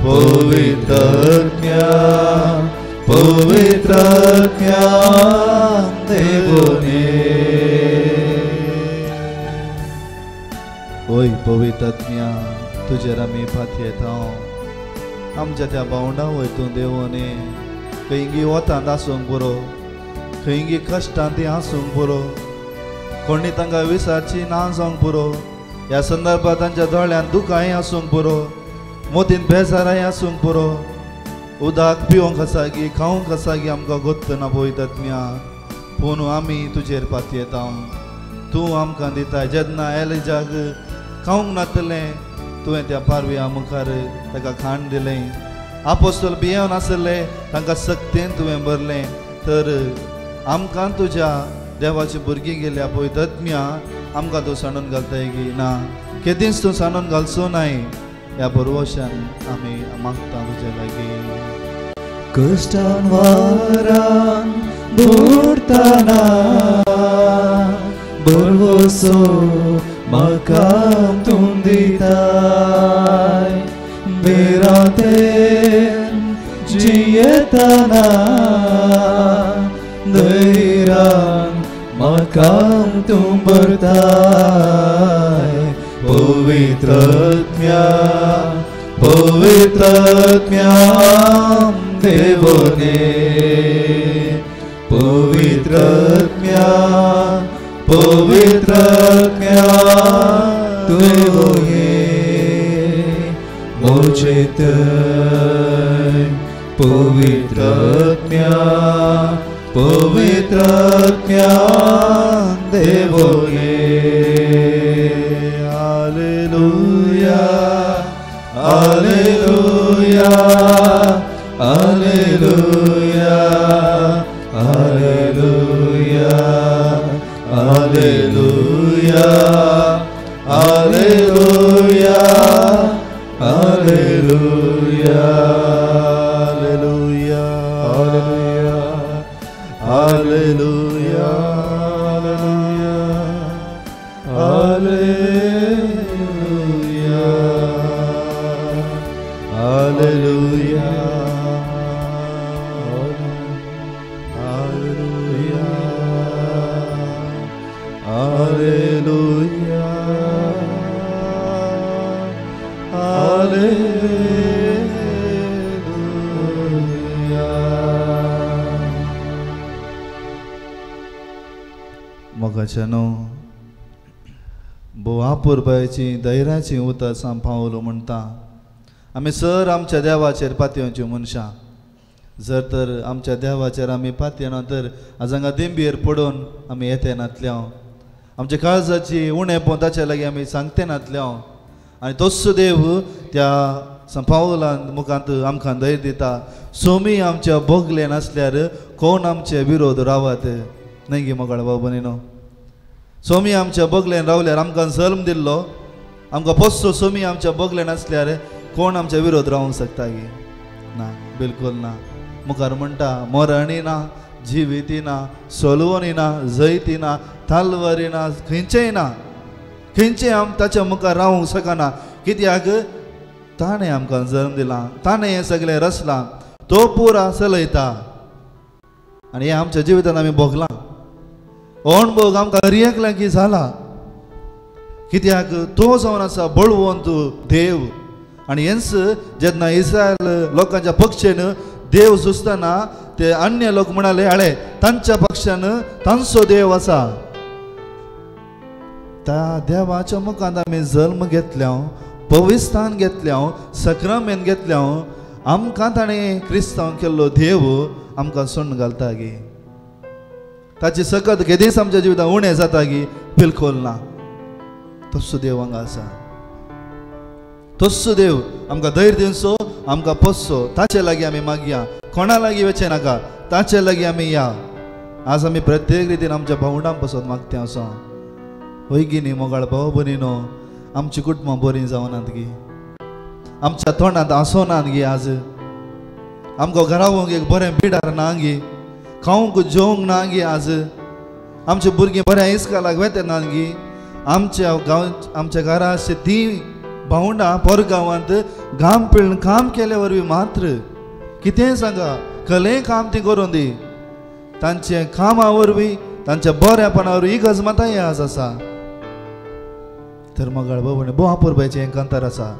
पवित्र आत्म्या, पवित्र आत्म्या, देवों ये. ओय पवित्र आत्म्या, तुजेर आमी फात येता. आमच्या त्या भावंडा वय तूं देवोने खंयी वतांत आसूंक पुरो, खंयी कश्टांत ती आसूंक पुरो, कोणी तांकां विसारची ना जावंक पुरो. ह्या संदर्भात तांच्या दोळ्यांत दुखांय आसूंक पुरो, मोतीन बेजाराय आसूंक पुरो. उदक पिवंक आसा गी, खावंक आसा गी आमकां गोत्त ना पवित्र आत्म्या. पूण आमी तुजेर फात येता. तूं आमकां दिता. जेन्ना एलिजाक खावंक नासलें, तुवें त्या पारव्या मुखार ताका खाण दिलें. आपोस्तल भियेवन आसले तांकां सक्तीन तुवें भरलें. तर आमकां तुज्या देवाची भुरगीं गेल्या पवित्र आत्म्या आमकां तूं सांडून घालताय गी ना, केदींच तूं सांडून घालचो नाय. ह्या भरवशान आमी मागता तुजे लागीं. कश्टान वारान बुडटाना बरवसो म्हाका तूं दिताय. बेरातेन जियेतना धैर्यान म्हाका तूं भरताय. पवित्र आत्म्या, पवित्र आत्म्या, देवोने. पवित्र आत्म्या, पवित्र आत्म्या, देवो ये मोचे थंय. पवित्र आत्म्या, पवित्र आत्म्या, देवो ये. हालेलुया, हालेलुया, हालेलुया, हालेलुया, हालेलुया, हालेलुया, हालेलुया, हालेलुया, हालेलुया, हालेलुया, हालेलुया, हालेलुया, हालेलुया, हालेलुया. मोगाच्यानो भोव आपुरबायची धैर्याची उतर सांपावलो म्हणटा. आमी सर आमच्या देवाचेर पातयेवची मनशां. जर तर आमच्या देवाचेर आमी पातयना तर आज हांगा दिंबेर पडून आमी येते नातल्या. आमच्या काळजाची उणेपण ताचे लागीं आमी सांगते नातल्या. आनी तोच देव त्या संपावलान मुखांत आमकां धैर्य दिता. सोमी आमच्या बोगले नासल्यार कोण आमचे विरोध रावत न्हय गे मोगाळ बाबा. सोमी आमच्या बोगलेन रावल्यार आमकां जल्म दिल्लो, आमकां पोसो सोमी आमच्या बोगले नासल्यार कोण आमच्या विरोध रावंक शकता गे ना, बिलकुल ना. मुखार म्हणटा मरणी ना, जिविती ना, सोलवणी ना, जैती ना, तालवारी ना, खंयचेय ना. खंयचें ताच्या मुखार रावंक शकना. कित्याक ताणें आमकां जल्म दिला, ताणें हें सगळें रचलां, तो पुरा चलयता. आनी हें आमच्या जिवितांत आमी भोगलां. अणभव आमकां हरएक लागीं जाला कित्याक तो जावन आसा बळवंत देव आनी हेंच जेन्ना इस्रायल लोकांच्या पक्षेन देव झुजतना ते अन्य लोक म्हणाले हाळे तांच्या पक्षान तांचो देव आसा त्या देवाच्या मुखांत आमी जल्म घेतल्या पविस्थान घेतल्या सक्रामेन घेतल्या आमकां ताणें क्रिस्तांव केल्लो देव आमकां सोडून घालता गे ताची सकत केदीच आमच्या जिवितांत उणें जाता गे बिलकुल ना तस्सो देव हांगा आसा तस्सो देव आमकां धैर्य दिवचो आमकां पोसचो ताचे लागीं आमी मागया कोणा लागीं वचचे नाका ताचे लागीं आमी या आज आमी प्रत्येक रितीन आमच्या भावंडां पासून मागते आसा वैगिनी मोगाळ भाव भयणीनो आमची कुटुंबां बरीं जावनात गे आमच्या तोंडांत आसोनात गे आज आमकां घरावंक एक बरें बिडार ना गे खावंक जेवंक ना गे आज आमचे भुरगीं बऱ्या इस्कालाक वेतेनात गे आमच्या घरा अशें ती भावंडां परगांवांत घाम पिळून काम केले वरवीं मात्र कितेंय सांगा खलें काम ती करून दी तांचे कामा वरवीं तांच्या बऱ्यापणा वरवीं इगजमताय आज आसा तर मगाळ बाबा बोहा पुरबायचें हें कांतार आसा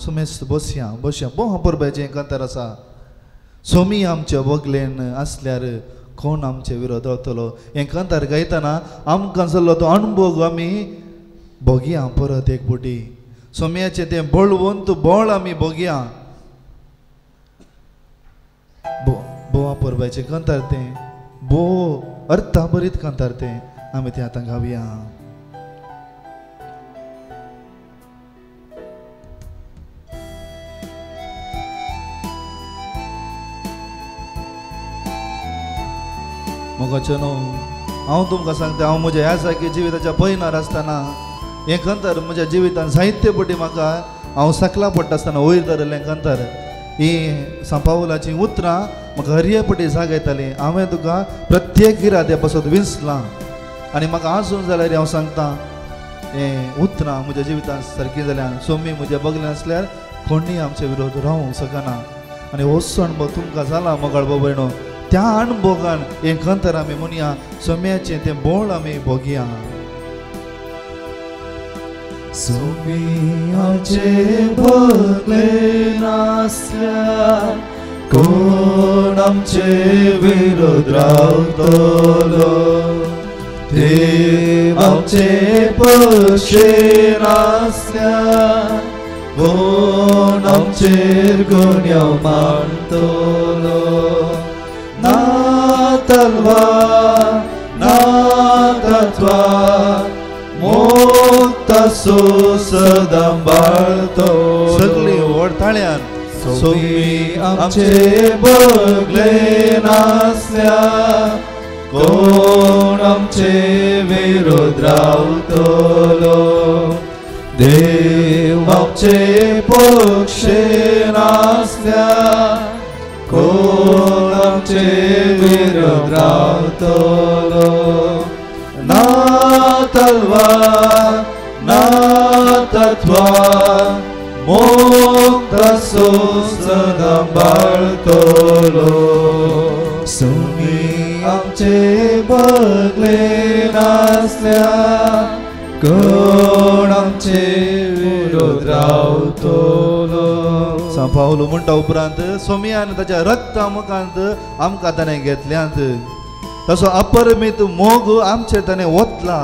सुमेस बसया बोहा पुरबायचें हें कांतार आसा सोमी आमच्या वगलेन आसल्यार कोण आमचे विरोध रावतलो हें कांतार गायतना आमकां जाल्लो तो अणभव आमी भोगया परत एक बुटी सोम्याचें तें बळवंत बळ आमी भोगया बोवा पुरबायचें कांतार तें बो अर्था बरीत कांतार तें आमी तें आतां गावया मोगाचो न्हू हांव तुमकां सांगता हांव म्हज्या ह्या सारकी जिविताच्या पयनार आसतना हें कांतार म्हज्या जिवितांत जायते पटी म्हाका हांव सकला पडटा आसतना वयर धरलें कांतार ही सांपावलाची उतरां म्हाका हरये पटी जागयतालीं हांवें तुका प्रत्येक गिराद्या पासून विंचलां आनी म्हाका आसून जाल्यार हांव सांगता हें उतरां म्हज्या जिवितांत सारकीं जाल्यार सोमी म्हज्या बगल्यान आसल्यार कोणीय आमचे विरोध रावूंक शकना आनी होचो अणभव तुमकां जाला मोगाळ बाबयणो त्या अणभवान हें कांतार आमी म्हणया सोम्याचें तें बोळ आमी भोगया सोम्याचे भोगले नासल्यार कोण आमचे विरोध रावतलो देव आमचे पक्षेन आसल्यार कोण आमचेर गुन्यांव मांडतलो ना तलवार ना तत्वार मोक्तासो सदां बाळतो सगळी ओडताळ्यान सोमी आमचे बगले नासल्यार कोण आमचे विरोध रावतलो देव आमचे पक्षेन आसल्यार कोण आमचे विरोध रावतलो ना तलवार ना तत्वार मोक्तासो सदां बाळतलो सोमी आमचे बगले नासल्यार कोण आमचे विरोध रावतलो सांपावलो म्हणटा उपरांत सोम्यान ताच्या रक्ता मुखांत आमकां ताणें घेतल्यांत तसो अपरिमीत मोग आमचेर ताणें ओतला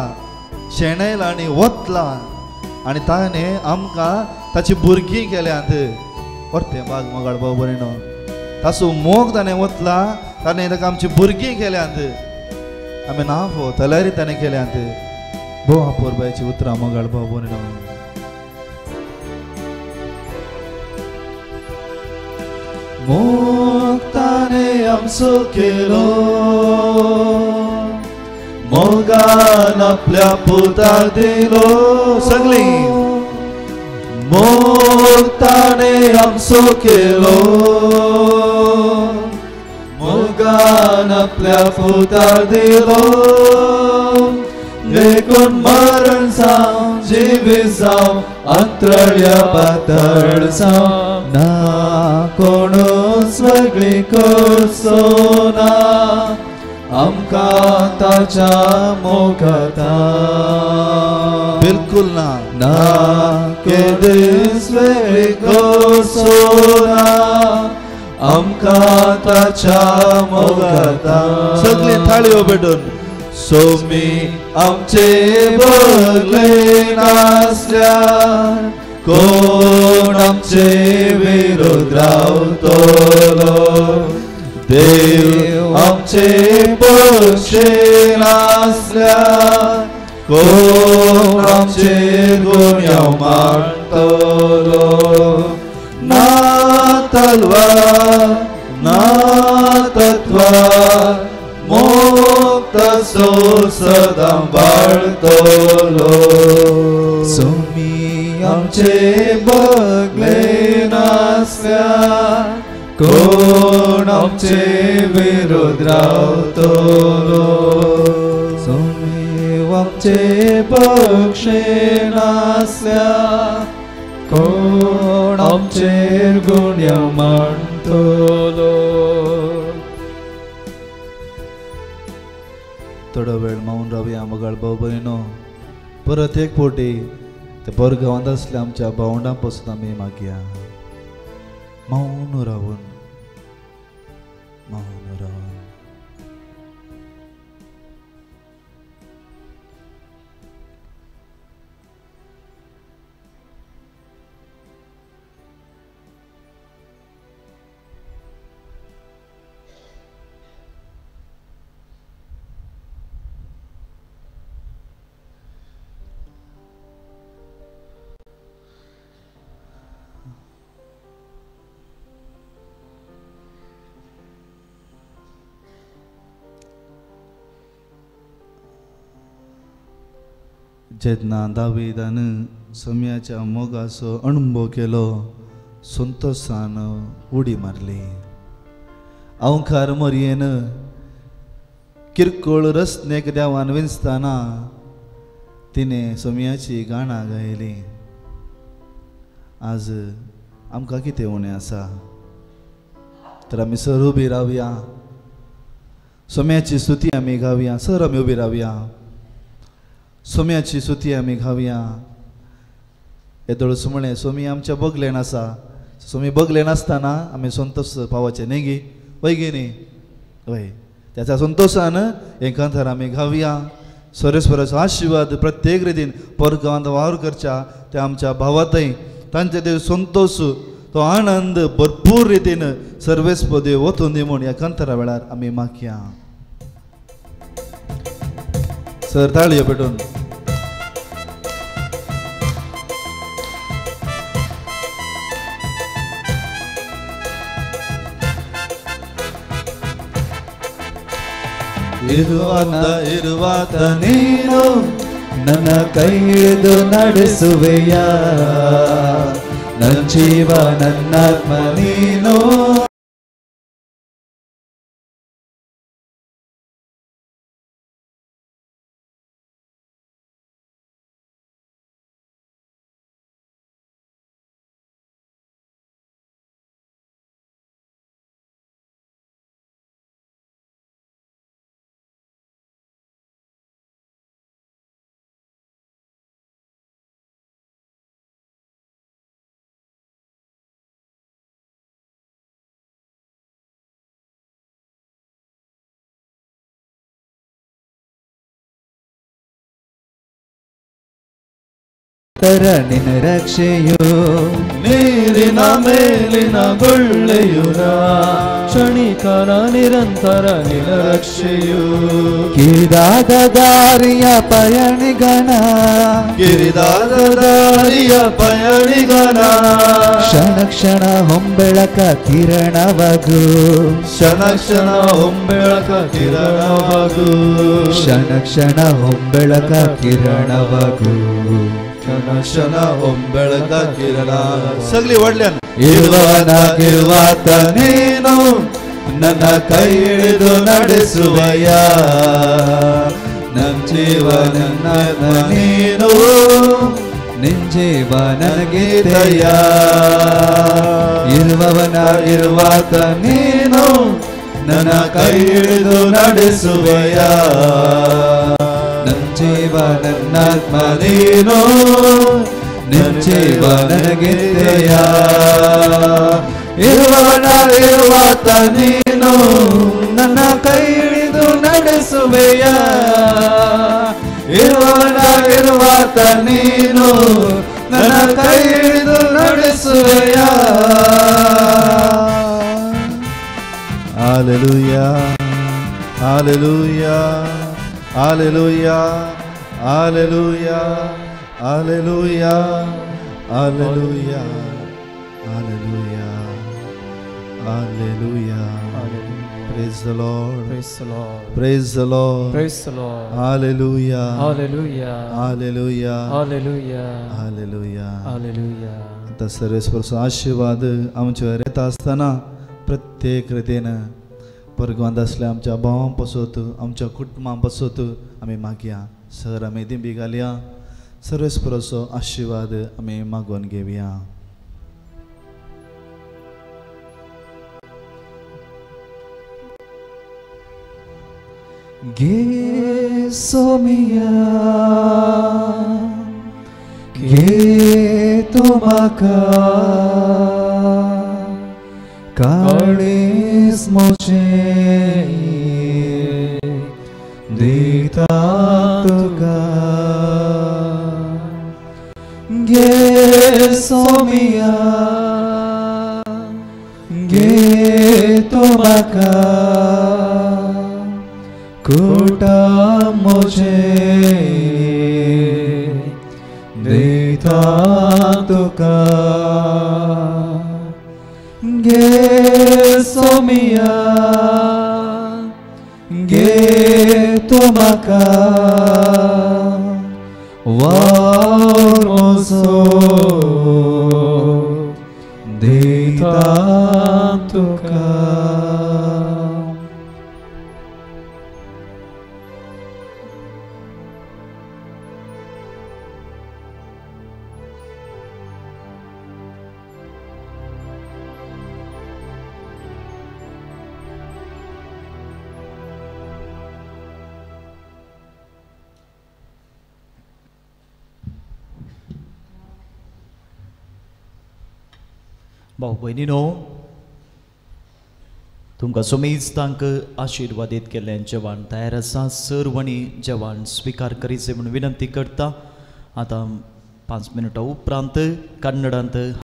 शेणयला आनी ओतला आनी ताणें आमकां ताची भुरगीं केल्यांत परते बाग मोगाळ भाव बरें ताचो मोग ताणें ओतला ताणें ताका आमची भुरगीं केल्यांत आमी नांव तल्यारी ताणें केल्यांत बोवा पोरबायची उतरां मोगाळ भाव बरें मोग ताणें आमचो केलो मोगान आपल्या पुताक दिलो सगळी मोग ताणें आमचो केलो मोगान आपल्या पुताक दिलो देखून मरण जावं जिवीत जावं अंतरळ्या पातळ जावं ना कोणूच वेगळी करचो ना आमकां ताच्या मोगाता बिल्कुल ना ना केदीस वेगळी कोसोना आमकां ताच्या मोगाता सगळी थाळयो पेटून सोमी आमचे बगले नासल्यार कोण आमचे विरोध रावतलो देव आमचे पक्षे नासल्यार कोण आमचे गुन्यांव मारतलो ना तलवार ना तत्वार मोक्त सो सदां बाळगतलो सोमी आमचे बगले नासल्यार कोण आमचे विरोध रावतलो सोमी आमचे पक्षे नासल्यार कोण आमचेर गुन्यांव मारतलो थोडो वेळ मावून रावया मोगाळ भाऊ भयणो परत एक फावटी ते परगांवांत आसल्या आमच्या भावंडां पासून आमी मागया मौन रावन जेन्ना दाविदान सम्याच्या मोगाचो अणभव केलो संतोषान उडी मारली अवंकार मरयेन किरकोळ रस्त्याक देवान विंचताना तिणें सम्याची गाणां गायली आज आमकां कितें उणें आसा तर आमी सर उबी रावया सम्याची स्तुती आमी गावया सर आमी उबी रावया सोम्याची स्तुती आमी घावया येदोळस म्हळें सोमी आमच्या बगलेन आसा सोमी बगलेन आसतना आमी संतोश पावचे न्ही गे वय गे न्ही वय त्याच्या संतोषान हे कांतार आमी घावया सरस्वराचो आशिर्वाद प्रत्येक रितीन परगांवांत वावर करच्या त्या आमच्या भावातय तांचे ते संतोष तो आनंद भरपूर रितीन सर्वेस्पदे वचून दी म्हूण ह्या कांतारा वेळार आमी मागया सर ताळयो पेटून ಇರುವಾತ ನೀನು ನನ್ನ ಕೈ ಹಿಡಿದು ನಡೆಸುವೆಯ ನನ್ನ ಜೀವ ನನ್ನಾತ್ಮ ನೀನು ತರ ನಿನ್ನ ರಕ್ಷೆಯು ನೀರಿನ ಮೇಲಿನ ಗುಳ್ಳೆಯುರ ಕ್ಷಣಿಕರ ನಿರಂತರ ನಿನ್ನ ರಕ್ಷೆಯು ಕಿರಿದಾದ ದಾರಿಯ ಪಯಣಿಗನ ಕಿರಿದಾದ ದಾರಿಯ ಪಯಣಿಗನ ಕ್ಷಣ ಕ್ಷಣ ಹೊಂಬೆಳಕ ಕಿರಣವಗು ಕ್ಷಣ ಕ್ಷಣ ಹೊಂಬೆಳಕ ಕಿರಣವಗು ಕ್ಷಣ ಕ್ಷಣ ಹೊಂಬೆಳಕ ಕಿರಣವಗು क्षण क्षण ಹೊಂಬೆಳಕ ಕಿರಣ सगळी व्हडल्यान ಇರುವಾತ ನೀನು ನನ್ನ ಕೈ ಹಿಡಿದು ನಡೆಸುವಯ್ಯ ನನ್ನ ಜೀವ ನನ್ನ ನೀನು ನಿನ್ ಜೀವ ನನಗೀತಯ್ಯ ಇರುವಾತ ನೀನು ನನ್ನ ಕೈ ಹಿಡಿದು ನಡೆಸುವೆಯ ನನ್ನ ಜೀವ ನನ್ನಾತ್ಮ ನೀನು ನಿನ್ನ ಜೀವ ನನಗಿದ್ದೆಯ ಇರುವಾತ ನೀನು ನನ್ನ ಕೈ ಹಿಡಿದು ನಡೆಸುವೆಯ ಇರುವಾತ ನೀನು ನನ್ನ ಕೈ ಹಿಡಿದು ನಡೆಸುವೆಯ Hallelujah, hallelujah, hallelujah, hallelujah, hallelujah, hallelujah, hallelujah, hallelujah. Praise the Lord, Praise the Lord, praise the Lord, praise the Lord. hallelujah, Hallelujah, hallelujah, hallelujah, hallelujah. hallelujah. आता सर्वेस्पर्श आशीर्वाद आमच्या येता आसतना प्रत्येक रितीन परगांत आसल्या आमच्या भावां पासत आमच्या कुटुंबां पासत आमी मागया सर आमी दिंबी घालया सर्वेस्परसो आशीर्वाद आमी मागून घेवया गे सोमिया गे तो म्हाका काळीस मोचे दिता तुका गे सोमिया गे तो म्हाका कुटा मोचे दिता तुका गे सोमिया गे तो म्हाका वारसो दिता तुका भाऊ भयणीनो तुमकां सोमेस्तांक आशिर्वादीत केल्लें जेवण तयार आसा सर्वणी जेवण स्विकार करीचे म्हणून विनंती करता आतां 5 मिनटां उपरांत कन्नडांत